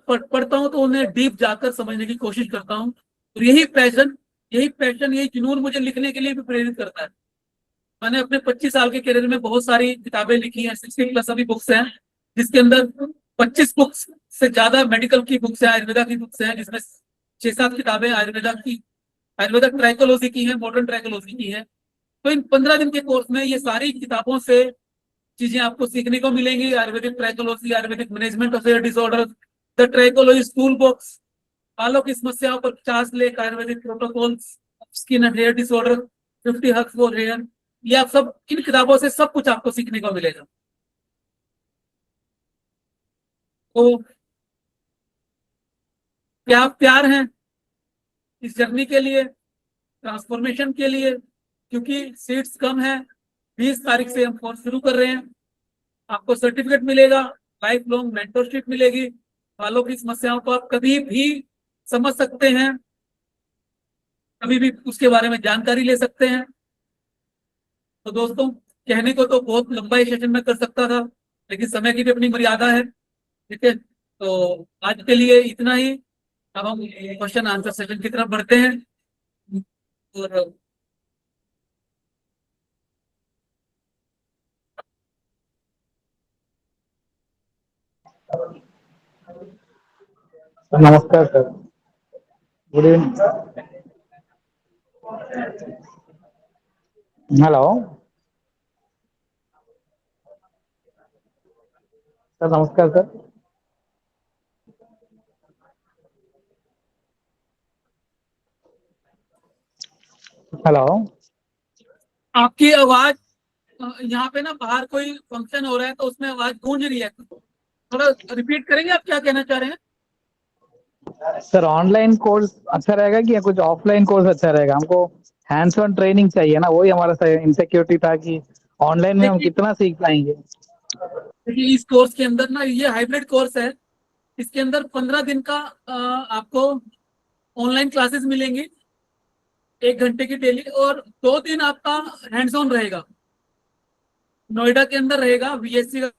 Speaker 2: पढ़ता हूँ तो उन्हें डीप जाकर समझने की कोशिश करता हूँ, और यही जुनून मुझे लिखने के लिए भी प्रेरित करता है। मैंने अपने 25 साल के करियर में बहुत सारी किताबें लिखी हैं, 60 प्लस अभी बुक्स हैं, जिसके अंदर 25 बुक्स से ज्यादा मेडिकल की बुक्स हैं, आयुर्वेदा की बुक्स हैं, जिसमें 6-7 किताबें आयुर्वेदा ट्राइकोलॉजी की है, मॉडर्न ट्राइकोलॉजी की है। तो इन 15 दिन के कोर्स में ये सारी किताबों से चीजें आपको सीखने को मिलेंगी। Ayurvedic trichology, Ayurvedic management of hair disorder, the trichology tool box, बालों की समस्याओं पर 50 लेख Ayurvedic protocols, skin and hair disorder, 50 herbs for hair, ये आप सब इन किताबों से सब कुछ आपको सीखने को मिलेगा। तो क्या आप तैयार हैं इस जर्नी के लिए, ट्रांसफॉर्मेशन के लिए? क्योंकि सीट्स कम है, 20 तारीख से हम कोर्स शुरू कर रहे हैं। आपको सर्टिफिकेट मिलेगा, लाइफ लॉन्ग मेंटरशिप मिलेगी, बालों की समस्याओं को आप कभी भी समझ सकते हैं, कभी भी उसके बारे में जानकारी ले सकते हैं। तो दोस्तों, कहने को तो बहुत लंबा ही सेशन में कर सकता था, लेकिन समय की भी अपनी मर्यादा है। ठीक है, तो आज के लिए इतना ही। अब हम क्वेश्चन आंसर सेशन की तरफ बढ़ते हैं। और
Speaker 3: नमस्कार sir, good evening. Hello sir, नमस्कार सर। हेलो,
Speaker 2: आपकी आवाज, यहाँ पे ना बाहर कोई फंक्शन हो रहा है तो उसमें आवाज गूंज रही है, थोड़ा रिपीट करेंगे आप क्या कहना चाह रहे हैं?
Speaker 3: सर ऑनलाइन कोर्स अच्छा रहेगा कि या कुछ ऑफलाइन कोर्स अच्छा रहेगा? हमको हैंड्स ऑन ट्रेनिंग चाहिए ना, वही हमारा इनसिक्योरिटी था कि ऑनलाइन में हम
Speaker 2: देखिए
Speaker 3: कितना सीख पाएंगे।
Speaker 2: देखिए, इस कोर्स के अंदर ना, ये हाइब्रिड कोर्स है। इसके अंदर 15 दिन का आपको ऑनलाइन क्लासेस मिलेंगी, 1 घंटे की डेली, और 2 दिन आपका हैंड्स ऑन रहेगा। नोएडा के अंदर रहेगा VSC का,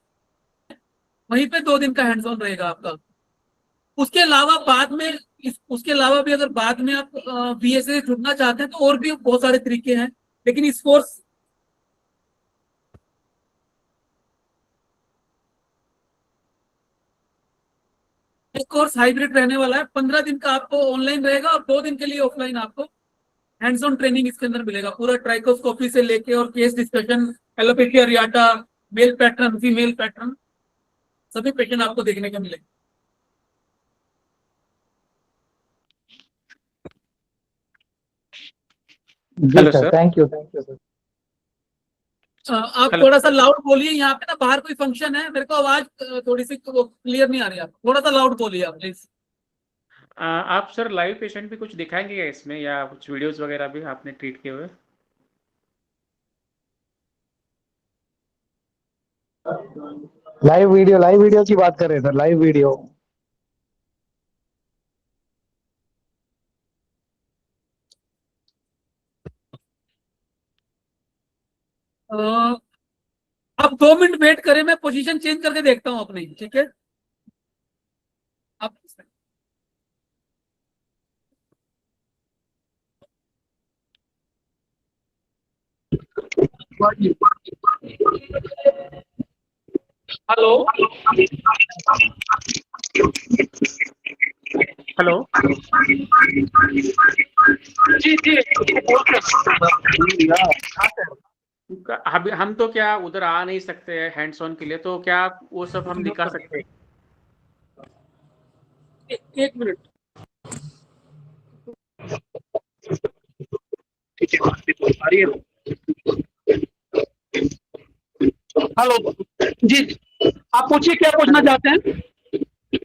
Speaker 2: वहीं पे 2 दिन का हैंड्स ऑन रहेगा आपका। उसके अलावा बाद में उसके अलावा भी अगर बाद में आप VSC से जुड़ना चाहते हैं तो और भी बहुत सारे तरीके हैं, लेकिन इस कोर्स हाइब्रिड रहने वाला है। 15 दिन का आपको ऑनलाइन रहेगा और 2 दिन के लिए ऑफलाइन आपको हैंड्स ऑन ट्रेनिंग इसके अंदर मिलेगा। पूरा ट्राइकोस्कोपी से लेके और case discussion, alopecia areata, male pattern, female pattern, सभी पेशेंट आपको देखने को मिलेंगे।
Speaker 3: जी
Speaker 4: hello
Speaker 3: sir,
Speaker 4: sir.
Speaker 3: Thank you sir.
Speaker 2: आप
Speaker 4: हेलो।
Speaker 2: थोड़ा सा लाउड बोलिए, यहाँ पे ना बाहर कोई फंक्शन है, मेरे को आवाज थोड़ी सी क्लियर नहीं आ रही है। आप थोड़ा सा लाउड बोलिए आप प्लीज।
Speaker 4: आप सर लाइव पेशेंट भी कुछ दिखाएंगे क्या इसमें, या कुछ वीडियोस वगैरह भी आपने ट्रीट किए हुए?
Speaker 3: लाइव वीडियो की बात कर रहे हैं सर, लाइव वीडियो।
Speaker 2: आप 2 मिनट वेट करें, मैं पोजीशन चेंज करके देखता हूं अपनी, ठीक है? आप हेलो
Speaker 4: हेलो।
Speaker 2: जी जी
Speaker 4: अभी हम तो क्या उधर आ नहीं सकते हैं हैंड्स ऑन के लिए, तो क्या आप वो सब हम दिखा सकते हैं?
Speaker 2: एक मिनट। हेलो जी, आप पूछिए क्या पूछना
Speaker 4: हेलो
Speaker 2: चाहते हैं?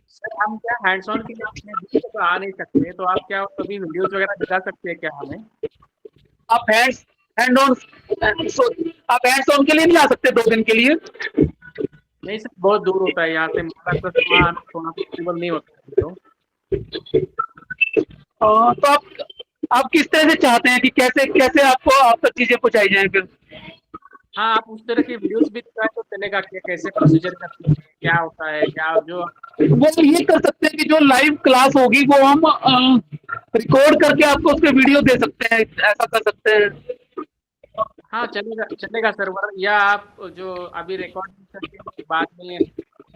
Speaker 4: सर, हम क्या हैंड्स ऑन के लिए अपने दूर तो आ नहीं सकते, तो आप क्या कभी वीडियोस वगैरह दिखा सकते हैं क्या हमें?
Speaker 2: आप हैंड ऑन आप हैंड्स ऑन के लिए नहीं आ सकते 2 दिन के लिए?
Speaker 4: नहीं सर, बहुत दूर होता है यहाँ से, माला प्लस वहाँ आना थोड़ा पॉसिबल नहीं होता है तो।
Speaker 2: तो आप किस तरह से चाहते हैं कि कैसे कैसे आपको आप तक चीजें पहुंचाई जाए फिर?
Speaker 4: हाँ, आप उस तरह की वीडियोस भी दिखाए तो चलेगा, क्या कैसे प्रोसीजर करते हैं, क्या होता है, क्या जो।
Speaker 2: वो ये कर सकते हैं कि जो लाइव क्लास होगी वो हम रिकॉर्ड करके आपको उसके वीडियो दे सकते हैं, ऐसा कर सकते हैं।
Speaker 4: हाँ, चलेगा चलेगा सर्वर, या आप जो अभी रिकॉर्डिंग करके बाद में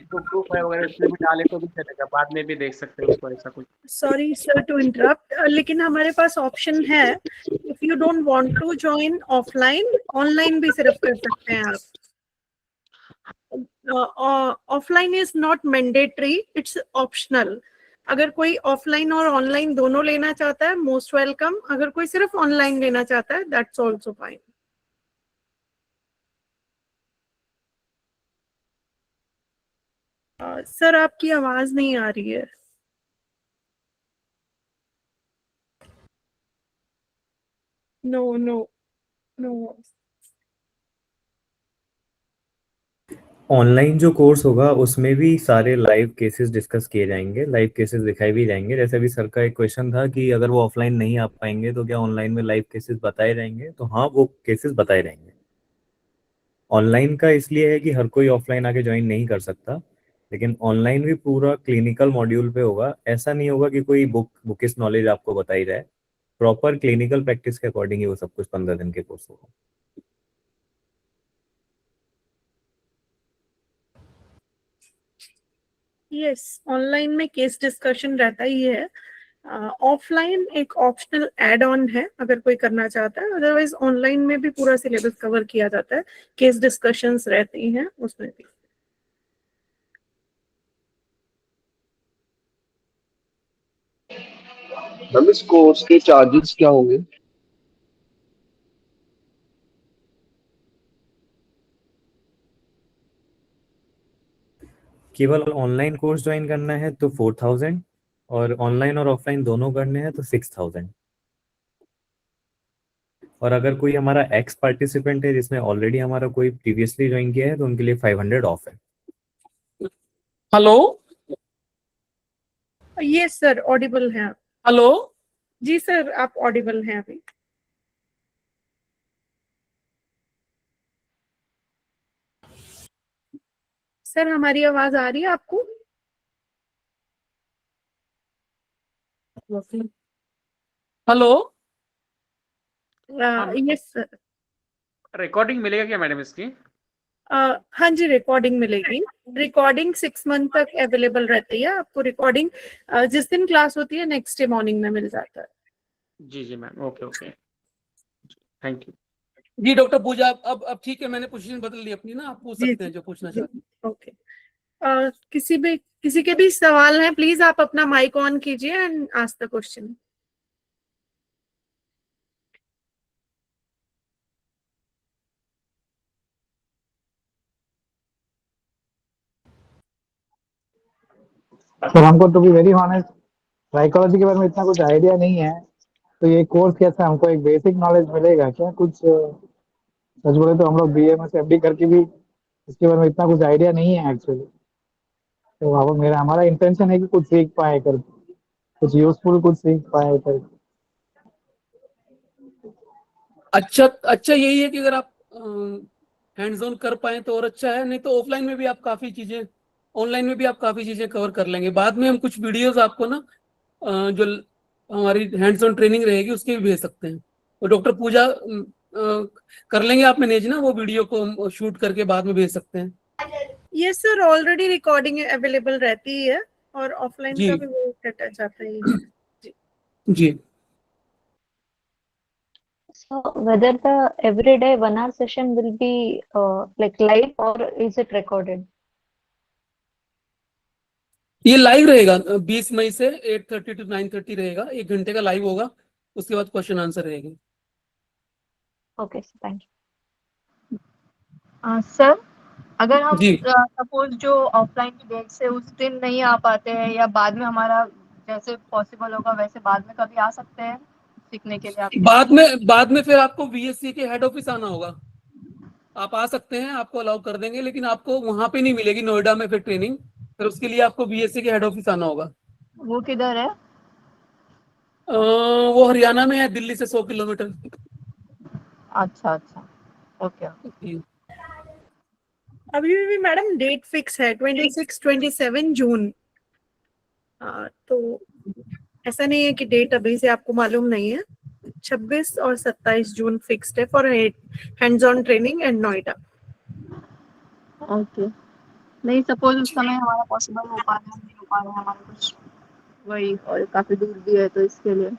Speaker 4: जो प्रूफ है वगैरह उसमें भी डाले तो भी चलेगा, बाद में भी देख सकते हैं उसको, ऐसा कुछ।
Speaker 5: सॉरी सर टू इंटरप्ट, लेकिन हमारे पास ऑप्शन है, if you don't want to join offline, online भी सिर्फ कर सकते हैं आप। Offline is not mandatory, it's optional. अगर कोई ऑफलाइन और ऑनलाइन दोनों लेना चाहता है, मोस्ट वेलकम। अगर कोई सिर्फ ऑनलाइन लेना चाहता है, दैट्स ऑल्सो फाइन। सर आपकी आवाज नहीं आ रही है। No no no.
Speaker 1: ऑनलाइन जो कोर्स होगा उसमें भी सारे लाइव केसेस डिस्कस किए जाएंगे, लाइव केसेस दिखाए भी जाएंगे। जैसे अभी सर का एक क्वेश्चन था कि अगर वो ऑफलाइन नहीं आ पाएंगे तो क्या ऑनलाइन में लाइव केसेस बताए जाएंगे, तो हाँ, वो केसेस बताए जाएंगे। ऑनलाइन का इसलिए है कि हर कोई ऑफलाइन आके ज्वाइन नहीं कर सकता, लेकिन ऑनलाइन भी पूरा क्लिनिकल मॉड्यूल पे होगा। ऐसा नहीं होगा कि कोई बुकिश नॉलेज आपको बताई जाए, प्रॉपर क्लिनिकल प्रैक्टिस के अकॉर्डिंग ही वो सब कुछ 15 दिन के कोर्स होगा।
Speaker 5: यस, ऑनलाइन में केस डिस्कशन रहता ही है। ऑफलाइन एक ऑप्शनल एड ऑन है अगर कोई करना चाहता है, अदरवाइज ऑनलाइन में भी पूरा सिलेबस कवर किया जाता है, केस डिस्कशंस रहती हैं उसमें भी।
Speaker 6: मैम इस कोर्स के चार्जेस क्या होंगे?
Speaker 1: केवल ऑनलाइन कोर्स ज्वाइन करना है तो 4000, और ऑनलाइन और ऑफलाइन दोनों करने हैं तो 6000। और अगर कोई हमारा एक्स पार्टिसिपेंट है जिसने ऑलरेडी हमारा कोई प्रीवियसली ज्वाइन किया है तो उनके लिए 500 ऑफ है।
Speaker 2: हेलो
Speaker 5: यस सर, ऑडिबल है आप।
Speaker 2: हेलो
Speaker 5: जी सर, आप ऑडिबल हैं अभी। सर हमारी आवाज आ रही है आपको?
Speaker 2: हेलो
Speaker 4: हाँ,
Speaker 5: यस सर।
Speaker 4: रिकॉर्डिंग मिलेगा क्या मैडम इसकी?
Speaker 5: हाँ जी, रिकॉर्डिंग मिलेगी। रिकॉर्डिंग 6 मंथ तक अवेलेबल रहती है आपको। रिकॉर्डिंग जिस दिन क्लास होती है नेक्स्ट डे मॉर्निंग में मिल जाता है।
Speaker 4: जी जी ma'am, okay okay, thank you.
Speaker 2: जी डॉक्टर पूजा, अब ठीक है, मैंने पोजीशन बदल ली अपनी ना, आप पूछ
Speaker 5: जी
Speaker 2: सकते हैं जो पूछना चाहते हैं।
Speaker 5: ओके। किसी के भी सवाल हैं, प्लीज आप अपना माइक ऑन कीजिए and ask the question.
Speaker 3: Sir हमको to be very honest psychology के बारे में इतना कुछ आइडिया नहीं है, तो ये कोर्स कैसा, हमको एक बेसिक नॉलेज मिलेगा क्या कुछ? सच बोले तो हम लोग BMS FD करके भी इसके बारे में इतना कुछ आइडिया नहीं है एक्चुअली। तो अब हमारा इंटेंशन है कि कुछ सीख पाए कर, कुछ यूजफुल कुछ सीख पाए कर।
Speaker 2: अच्छा अच्छा, यही है कि अगर आप हैंड्स ऑन कर पाए तो और अच्छा है, नहीं तो ऑफलाइन में भी आप काफी चीजें, ऑनलाइन में भी आप काफी चीजें कवर कर लेंगे। बाद में हम कुछ वीडियोस आपको ना जो हमारी हैंड्स ऑन ट्रेनिंग रहेगी उसके भी भेज सकते हैं। तो डॉक्टर पूजा कर लेंगे आप मैनेज ना, वो वीडियो को हम शूट करके बाद में भेज सकते हैं।
Speaker 5: Yes sir, already recording available रहती है और ऑफलाइन
Speaker 2: जी।
Speaker 5: का भी वो डाटा जाता ही है।
Speaker 2: जी।
Speaker 7: So whether the everyday 1 hour session will be like live or is it recorded?
Speaker 2: ये लाइव रहेगा 20 मई से 8:30 to 9:30 रहेगा, 1 घंटे का लाइव होगा, उसके बाद क्वेश्चन आंसर रहेगी।
Speaker 7: Okay, so thank you. Sir, अगर हम
Speaker 2: जी।
Speaker 7: सपोज जो ऑफलाइन की डेट है उस दिन नहीं आ पाते हैं या बाद में हमारा जैसे पॉसिबल होगा वैसे बाद में कभी आ सकते हैं सीखने के लिए?
Speaker 2: बाद में फिर आपको VSC के हेड ऑफिस आना होगा। आप आ सकते हैं, आपको अलाउ कर देंगे, लेकिन आपको वहां पे नहीं मिलेगी नोएडा में फिर ट्रेनिंग, फिर उसके लिए आपको VSC के हेड ऑफिस आना होगा।
Speaker 7: वो किधर है?
Speaker 2: वो हरियाणा में है, दिल्ली से 100 किलोमीटर।
Speaker 7: अच्छा अच्छा, ओके।
Speaker 5: अभी भी मैडम डेट फिक्स है 26-27 जून। तो ऐसा नहीं है कि डेट अभी से आपको मालूम नहीं है। 26 और 27 जून फिक्स्ड है for hands on training and Noida.
Speaker 7: Okay, नहीं सपोज उस समय हमारा पॉसिबल हो पा रहा है नहीं हो पा रहा है, हमारा कुछ वही और काफी दूर भी है तो इसके लिए।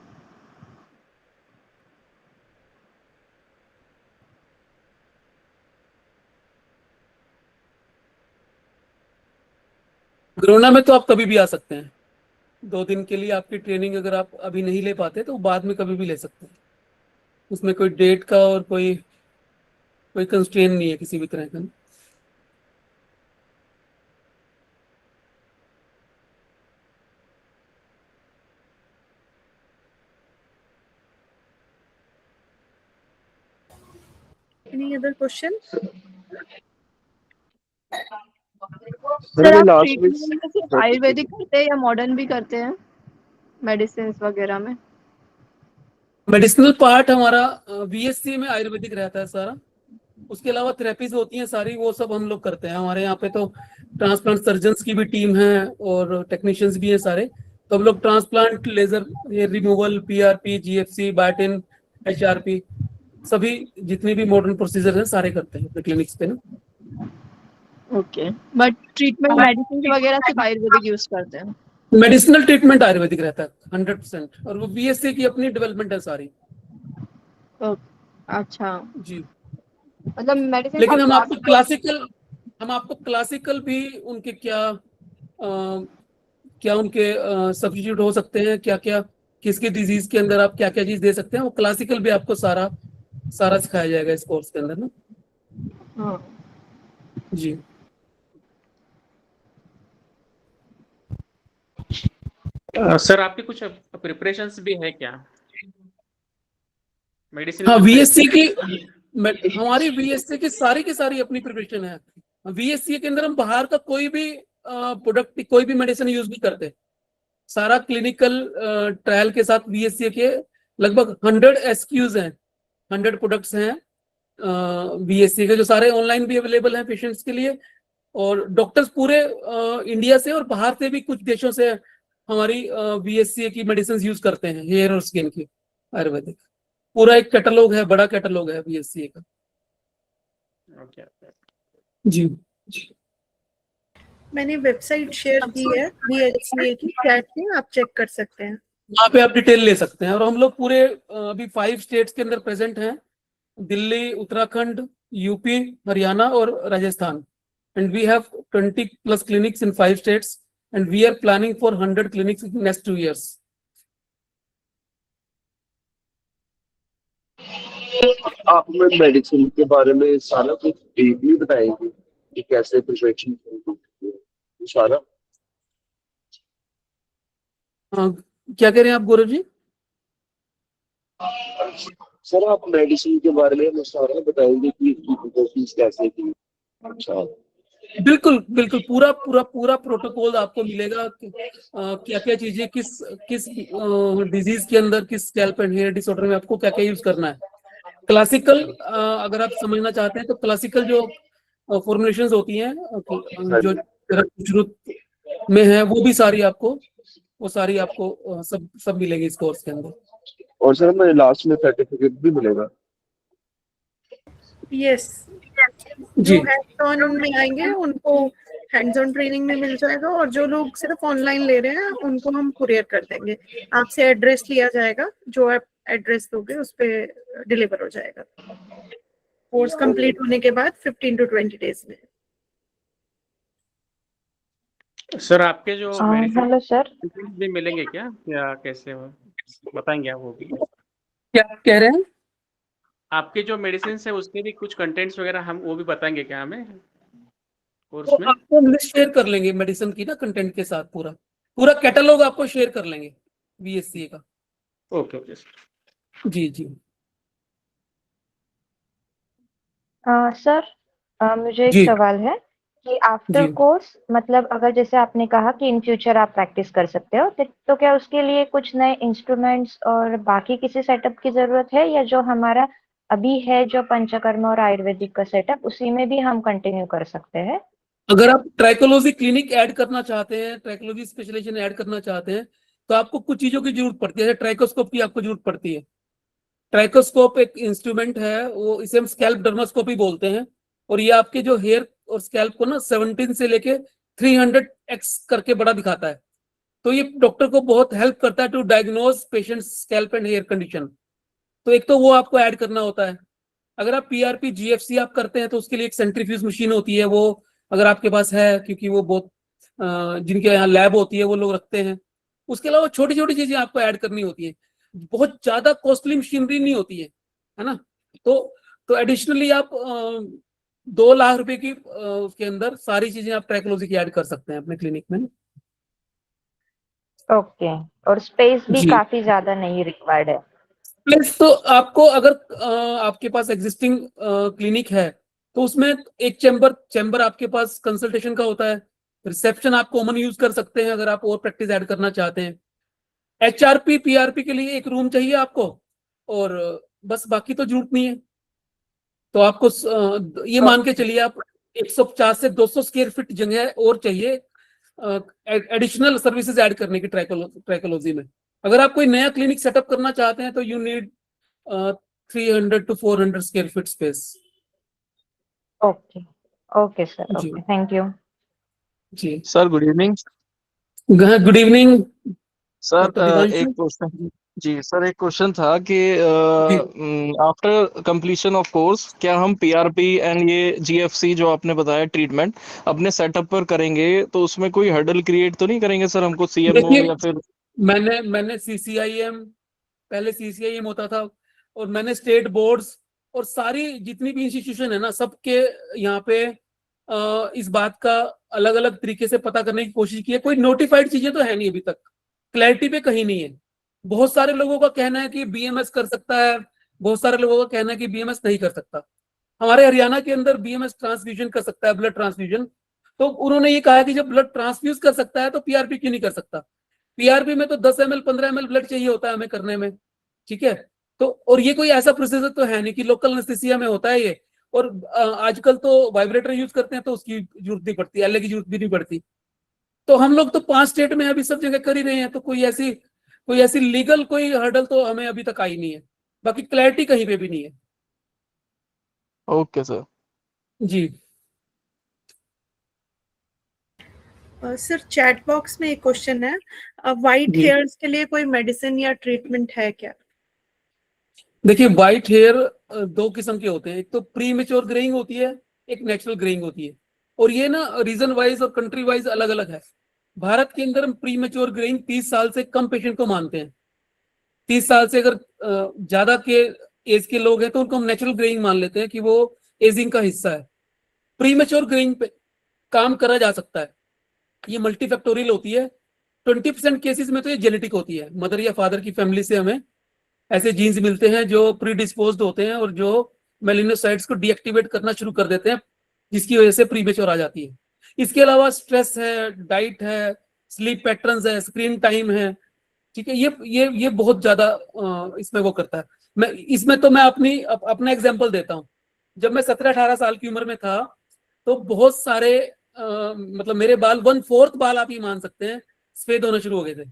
Speaker 2: कोरोना में तो आप कभी भी आ सकते हैं। 2 दिन के लिए आपकी ट्रेनिंग अगर आप अभी नहीं ले पाते तो बाद में कभी भी ले सकते हैं। उसमें कोई डेट का और कोई कंस्ट्रेन नहीं है किसी भी तरह का।
Speaker 5: Any other question?
Speaker 7: सर आप
Speaker 6: लास्ट
Speaker 7: ट्रीटमेंट में सिर्फ आयुर्वेदिक करते हैं या मॉडर्न भी करते हैं मेडिसिन वगैरह में?
Speaker 2: मेडिसिनल पार्ट हमारा VSC में आयुर्वेदिक रहता है सारा, उसके अलावा थेरेपीज होती हैं सारी, वो सब हम लोग करते हैं। हमारे यहाँ पे तो ट्रांसप्लांट सर्जन्स की भी टीम है और टेक्नीशियंस भी हैं सारे। तो हम लोग transplant, laser removal, PRP, GFC, biotin, HRP, सभी जितने भी मॉडर्न प्रोसीजर हैं सारे करते हैं अपने क्लिनिक्स पे ना।
Speaker 7: ओके, बट ट्रीटमेंट मेडिसिन वगैरह सिर्फ आयुर्वेदिक यूज करते हैं?
Speaker 2: मेडिसिनल ट्रीटमेंट आयुर्वेदिक रहता है 100%, और वो VSC की अपनी डेवलपमेंट है सारी।
Speaker 7: अच्छा
Speaker 2: जी,
Speaker 7: मतलब मेडिसिन।
Speaker 2: लेकिन हम आपको क्लासिकल भी उनके क्या उनके सब्स्टिट्यूट हो सकते हैं, क्या क्या किसके डिजीज के अंदर आप क्या क्या चीज दे सकते हैं, वो क्लासिकल भी आपको सारा सिखाया जाएगा इस कोर्स के अंदर ना।
Speaker 7: हाँ।
Speaker 2: जी।
Speaker 4: सर आपकी कुछ प्रिपरेशंस भी है क्या मेडिसिन?
Speaker 2: हाँ, VSC की हमारी VSC की सारी अपनी प्रिपरेशन है। VSC के अंदर हम बाहर का कोई भी प्रोडक्ट, कोई भी मेडिसिन यूज नहीं करते। सारा क्लिनिकल ट्रायल के साथ VSC के लगभग 100 SKUs हैं, 100 प्रोडक्ट्स हैं VSC के, जो सारे ऑनलाइन भी अवेलेबल हैं पेशेंट्स के लिए। और डॉक्टर्स पूरे इंडिया से और बाहर से भी कुछ देशों से हमारी VSC की मेडिसिन यूज करते हैं, हेयर और स्किन की आयुर्वेदिक। पूरा एक कैटलॉग है, बड़ा कैटलॉग है VSC का। जी।
Speaker 5: मैंने वेबसाइट शेयर की है BHCA की, चैट में आप चेक कर सकते हैं।
Speaker 2: वहाँ पे आप डिटेल ले सकते हैं। और हम लोग पूरे अभी 5 स्टेट्स के अंदर प्रेजेंट हैं, दिल्ली, उत्तराखंड, यूपी, हरियाणा और Rajasthan. And we have 20+ clinics in 5 states and we are planning for 100 clinics in next 2 years.
Speaker 6: आप हमें मेडिसिन के बारे में सारा कुछ डीपली बताएंगे कि कैसे प्रिपरेशन सारा?
Speaker 2: क्या कह रहे हैं आप गौरव जी?
Speaker 6: सर आप मेडिसिन के बारे में हमें सारा बताएंगे कि प्रिपरेशन कैसे की? अच्छा,
Speaker 2: बिल्कुल पूरा प्रोटोकॉल आपको मिलेगा। क्या क्या चीजें किस डिजीज के अंदर, किस स्कैल्प एंड हेयर डिसऑर्डर में आपको क्या क्या यूज करना है, क्लासिकल अगर आप समझना चाहते हैं तो क्लासिकल जो फॉर्मुलेशंस होती हैं जो शुरू में है वो भी सारी आपको सब मिलेगी इस कोर्स के अंदर।
Speaker 6: और सर हमें लास्ट में सर्टिफिकेट भी मिलेगा?
Speaker 5: यस,
Speaker 2: जी
Speaker 5: जो हैंड्स ऑन में आएंगे उनको हैंड्स ऑन ट्रेनिंग में मिल जाएगा, और जो लोग सिर्फ ऑनलाइन ले रहे हैं उनको हम कुरियर कर देंगे। आपसे एड्रेस लिया जाएगा, जो आप एड्रेस दोगे उस पे डिलीवर हो जाएगा। कोर्स कंप्लीट होने के बाद 15 to 20 डेज में।
Speaker 4: सर आपके जो
Speaker 7: हेलो सर।
Speaker 4: मेडिसिन भी मिलेंगे क्या, या कैसे हो, बताएंगे आप वो भी?
Speaker 2: क्या कह रहे हैं?
Speaker 4: आपके जो मेडिसिन है उसके भी कुछ कंटेंट्स वगैरह हम वो भी बताएंगे क्या हमें कोर्स
Speaker 2: तो
Speaker 4: में?
Speaker 2: आपको हम लिस्ट शेयर कर लेंगे मेडिसिन की ना, कंटेंट के साथ पूरा कैटलॉग आपको शेयर कर लेंगे BSc का।
Speaker 4: Okay okay sir.
Speaker 2: जी जी।
Speaker 7: सर मुझे एक
Speaker 2: जी
Speaker 7: सवाल है कि आफ्टर
Speaker 2: जी।
Speaker 7: कोर्स मतलब अगर जैसे आपने कहा कि इन फ्यूचर आप प्रैक्टिस कर सकते हो, तो क्या उसके लिए कुछ नए इंस्ट्रूमेंट्स और बाकी किसी सेटअप की जरूरत है, या जो हमारा अभी है जो पंचकर्म और आयुर्वेदिक का सेटअप उसी में भी हम कंटिन्यू कर सकते हैं?
Speaker 2: अगर आप ट्राइकोलॉजी क्लिनिक ऐड करना चाहते हैं, ट्राइकोलॉजी स्पेशलाइजेशन ऐड करना चाहते हैं, तो आपको कुछ चीजों की जरूरत पड़ती है। ट्राइकोस्कोप की आपको जरूरत पड़ती है। ट्राइकोस्कोप एक इंस्ट्रूमेंट है, वो इसे हम स्कैल्प डर्मास्कोपी बोलते हैं, और ये आपके जो हेयर और स्कैल्प को ना 17 से लेके 300x करके बड़ा दिखाता है। तो ये डॉक्टर को बहुत हेल्प करता है to diagnose patient scalp and hair condition. तो एक तो वो आपको ऐड करना होता है। अगर आप PRP GFC आप करते हैं तो उसके लिए एक सेंट्रीफ्यूज मशीन होती है, वो अगर आपके पास है, क्योंकि वो बहुत जिनके यहाँ लैब होती है वो लोग रखते हैं। उसके अलावा छोटी छोटी चीजें आपको ऐड करनी होती है, बहुत ज्यादा कॉस्टली मशीनरी नहीं होती है ना। तो एडिशनली आप 2 लाख रुपए की उसके अंदर सारी चीजें आप ट्रैकोलॉजी की ऐड कर सकते हैं अपने क्लिनिक में।
Speaker 7: ओके, और स्पेस भी
Speaker 2: जी।
Speaker 7: काफी ज्यादा नहीं रिक्वायर्ड है?
Speaker 2: प्लस तो आपको अगर आपके पास एग्जिस्टिंग क्लिनिक है तो उसमें एक चैम्बर आपके पास कंसल्टेशन का होता है। रिसेप्शन आप कॉमन यूज कर सकते हैं अगर आप और प्रैक्टिस ऐड करना चाहते हैं। HRP PRP के लिए एक रूम चाहिए आपको, और बस बाकी तो जरूरत नहीं है। तो आपको ये मान के चलिए आप 150 से 200 स्क्वायर फीट जगह और चाहिए एडिशनल सर्विसेज ऐड करने की ट्राइकोलॉजी में। अगर आप कोई नया क्लिनिक सेटअप करना चाहते हैं तो you need 300 to 400 square feet space.
Speaker 7: Okay okay sir,
Speaker 2: जी
Speaker 7: ओके, थैंक यू।
Speaker 2: जी।
Speaker 8: Sir good evening.
Speaker 2: Good evening
Speaker 8: sir
Speaker 2: doctor
Speaker 8: एक
Speaker 2: दिवांशु।
Speaker 8: क्वेश्चन। जी सर, एक क्वेश्चन था कि
Speaker 2: जी।
Speaker 8: आफ्टर कंप्लीशन ऑफ कोर्स क्या हम PRP एंड ये GFC जो आपने बताया ट्रीटमेंट अपने सेटअप पर करेंगे तो उसमें कोई हर्डल क्रिएट तो नहीं करेंगे सर हमको CMO
Speaker 2: देखिए,
Speaker 8: या फिर?
Speaker 2: मैंने CCIM, पहले CCIM होता था, और मैंने स्टेट बोर्ड्स और सारी जितनी भी इंस्टीट्यूशन है ना, सबके यहाँ पे इस बात का अलग अलग तरीके से पता करने की कोशिश की है। कोई नोटिफाइड चीजें तो है नहीं अभी तक, क्लैरिटी पे कहीं नहीं है। बहुत सारे लोगों का कहना है कि BMS कर सकता है, बहुत सारे लोगों का कहना है कि BMS नहीं कर सकता। हमारे हरियाणा के अंदर BMS ट्रांसफ्यूजन कर सकता है, ब्लड ट्रांसफ्यूजन। तो उन्होंने ये कहा कि जब ब्लड ट्रांसफ्यूज कर सकता है तो PRP क्यों नहीं कर सकता? PRP में तो 10 ml 15 ml ब्लड चाहिए होता है हमें करने में, ठीक है। तो और ये कोई ऐसा प्रोसीजर तो है नहीं कि लोकल एनेस्थीसिया में होता है ये। और आजकल तो वाइब्रेटर यूज करते हैं तो उसकी जरूरत नहीं पड़ती, LA की जरूरत भी नहीं पड़ती। तो हम लोग तो 5 स्टेट में अभी सब जगह कर ही रहे हैं, तो कोई ऐसी लीगल कोई हर्डल तो हमें अभी तक आई नहीं है। बाकी क्लैरिटी कहीं पे भी नहीं है।
Speaker 8: Okay sir.
Speaker 2: जी।
Speaker 5: सर चैट बॉक्स में एक क्वेश्चन है, वाइट
Speaker 2: जी।
Speaker 5: हेयर्स के लिए कोई मेडिसिन या ट्रीटमेंट है क्या?
Speaker 2: देखिए, व्हाइट हेयर 2 किस्म के होते हैं। एक तो प्री मेच्योर ग्रेइंग होती है, एक नेचुरल ग्रेइंग होती है। और ये ना रीजन वाइज और कंट्री वाइज अलग अलग है। भारत के अंदर हम प्री मेच्योर ग्रेइंग 30 साल से कम पेशेंट को मानते हैं। 30 साल से अगर ज्यादा के एज के लोग हैं तो उनको हम नेचुरल ग्रेइंग मान लेते हैं कि वो एजिंग का हिस्सा है। प्री मेच्योर ग्रेइंग पे काम करा जा सकता है। ये मल्टीफैक्टोरियल होती है। 20% केसेस में तो ये जेनेटिक होती है, मदर या फादर की फैमिली से हमें ऐसे जीन्स मिलते हैं जो प्रीडिस्पोज्ड होते हैं और जो मेलिनोसाइट्स को डीएक्टिवेट करना शुरू कर देते हैं, जिसकी वजह से प्रीमेच्योर आ जाती है। इसके अलावा स्ट्रेस है, डाइट है, स्लीप पैटर्न्स है, स्क्रीन टाइम है, ठीक है। ये बहुत ज्यादा इसमें वो करता है। मैं इसमें तो मैं अपना एग्जांपल देता हूँ। जब मैं 17-18 साल की उम्र में था तो बहुत सारे मतलब मेरे बाल 1/4 बाल आप ये मान सकते हैं सफेद होना शुरू हो गए थे,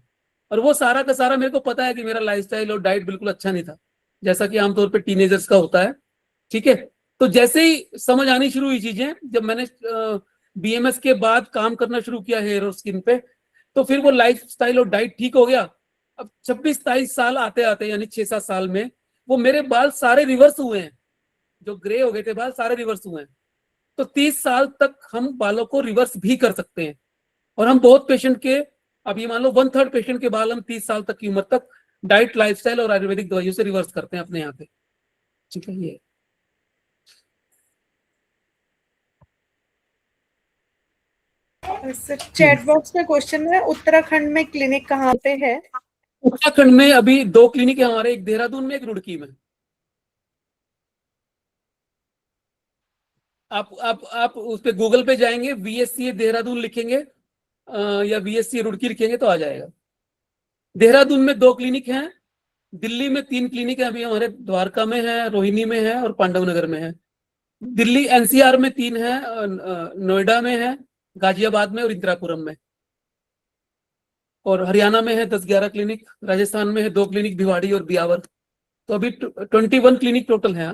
Speaker 2: और वो सारा का सारा मेरे को पता है कि मेरा लाइफस्टाइल और डाइट बिल्कुल अच्छा नहीं था, जैसा कि आमतौर पे टीनेजर्स का होता है। ठीक है, तो जैसे ही समझ आनी शुरू हुई चीजें, जब मैंने बीएमएस के बाद काम करना शुरू किया हेयर और स्किन पे, तो फिर वो लाइफस्टाइल और डाइट ठीक हो गया। अब 26-27 साल आते आते यानी 6-7 साल में वो मेरे बाल सारे रिवर्स हुए हैं, जो ग्रे हो गए थे बाल सारे रिवर्स हुए हैं। तो 30 साल तक हम बालों को रिवर्स भी कर सकते हैं, और हम बहुत पेशेंट के, अब ये मान लो 1/3 पेशेंट के बाल हम 30 साल तक की उम्र तक डाइट, लाइफस्टाइल और आयुर्वेदिक दवाइयों से रिवर्स करते हैं अपने यहाँ पे। ठीक है, ये
Speaker 5: सर चैट बॉक्स में क्वेश्चन है, उत्तराखंड में क्लिनिक कहाँ पे है?
Speaker 2: उत्तराखंड में अभी 2 क्लिनिक है हमारे, एक देहरादून में, एक रुड़की में। आप उस पे गूगल पे जाएंगे, VSCA देहरादून लिखेंगे या VSCA रुड़की लिखेंगे तो आ जाएगा। देहरादून में 2 क्लिनिक हैं, दिल्ली में 3 क्लिनिक है, अभी हमारे द्वारका में है, रोहिणी में है और पांडव नगर में है। दिल्ली NCR में 3 है, नोएडा में है, गाजियाबाद में और इंदिरापुरम में, और हरियाणा में है 10-11 क्लिनिक, राजस्थान में है 2 क्लिनिक, भिवाड़ी और बियावर। तो अभी 21 क्लिनिक टोटल है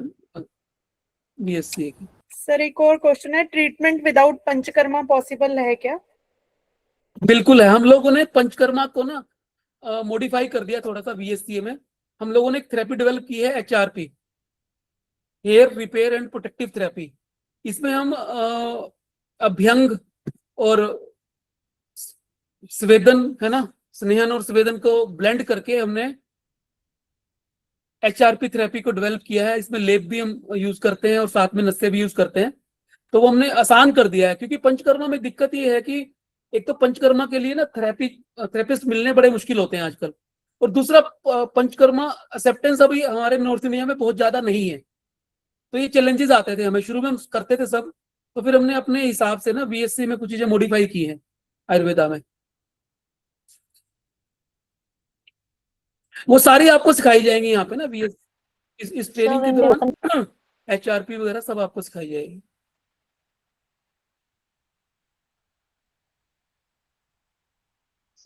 Speaker 2: BSCA की।
Speaker 5: सर एक और क्वेश्चन है, ट्रीटमेंट विदाउट पंचकर्मा पॉसिबल है क्या?
Speaker 2: बिल्कुल है। हम लोगों ने पंचकर्मा को ना मॉडिफाई कर दिया थोड़ा सा BSCA में। हम लोगों ने एक थेरेपी डेवलप की है, HRP, hair repair and protective therapy. इसमें हम अभ्यंग और स्वेदन है ना, स्नेहन और स्वेदन को ब्लेंड करके हमने HRP थेरेपी को डेवलप किया है। इसमें लेप भी हम यूज करते हैं और साथ में नस्से भी यूज करते हैं। तो वो हमने आसान कर दिया है, क्योंकि पंचकर्मा में दिक्कत ये है कि एक तो पंचकर्मा के लिए ना थेरेपिस्ट मिलने बड़े मुश्किल होते हैं आजकल, और दूसरा पंचकर्मा एक्सेप्टेंस अभी हमारे नॉर्थ इंडिया में बहुत ज्यादा नहीं है। तो ये चैलेंजेस आते थे हमें, शुरू में हम करते थे सब, तो फिर हमने अपने हिसाब से ना BSc में कुछ चीजें मॉडिफाई की हैं आयुर्वेदा में। वो सारी आपको सिखाई जाएंगी यहाँ पे ना BSc इस ट्रेनिंग के दौरान, HRP वगैरह सब आपको सिखाई जाएगी।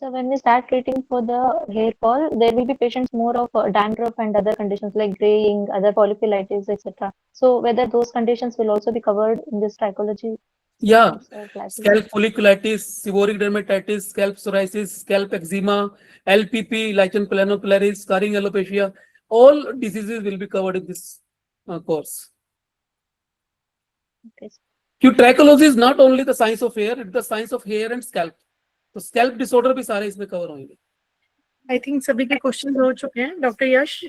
Speaker 7: So when we start treating for the hair fall, there will be patients more of dandruff and other conditions like graying, other polyphyllitis, etc. So whether those conditions will also be covered in this trichology?
Speaker 2: Yeah,
Speaker 7: classes?
Speaker 2: scalp folliculitis, seborrheic dermatitis, scalp psoriasis, scalp eczema, LPP, lichen planopilaris, scarring alopecia, all diseases will be covered in this course.
Speaker 7: Okay.
Speaker 2: Trichology is not only the science of hair, it's the science of hair and scalp. तो scalp disorder भी सारे इसमें cover होंगे।
Speaker 5: I think सभी के question हो चुके हैं। Doctor Yash,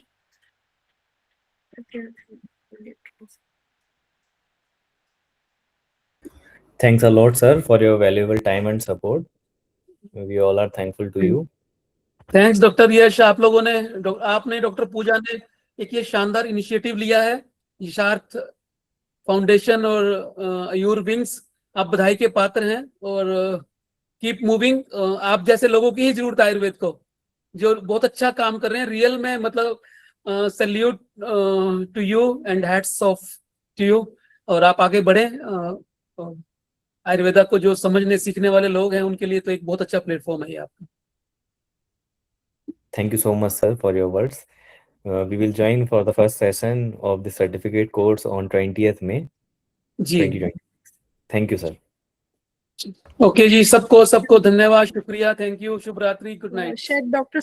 Speaker 1: Thanks a lot, sir, for your valuable time and support. We all are thankful to you.
Speaker 2: Thanks doctor Yash. आप लोगों ने, आपने, डॉक्टर पूजा ने एक ये शानदार इनिशिएटिव लिया है, यशार्थ फाउंडेशन और आयुर विंग्स, आप बधाई के पात्र हैं। और कीप मूविंग, आप जैसे लोगों की ही जरूरत है आयुर्वेद को, जो बहुत अच्छा काम कर रहे हैं रियल में। मतलब salute to you and hats off to you. और आप आगे बढ़े। आयुर्वेदा को जो समझने सीखने वाले लोग हैं उनके लिए तो एक बहुत अच्छा प्लेटफॉर्म है ये आपका।
Speaker 1: Thank you so much, sir, for your words. We will join for the first session of the certificate course on 20th May
Speaker 2: जी
Speaker 1: 2020. Thank you, sir.
Speaker 2: ओके जी, सबको धन्यवाद, शुक्रिया, थैंक यू, शुभ रात्रि, गुड नाइट।
Speaker 5: शायद डॉक्टर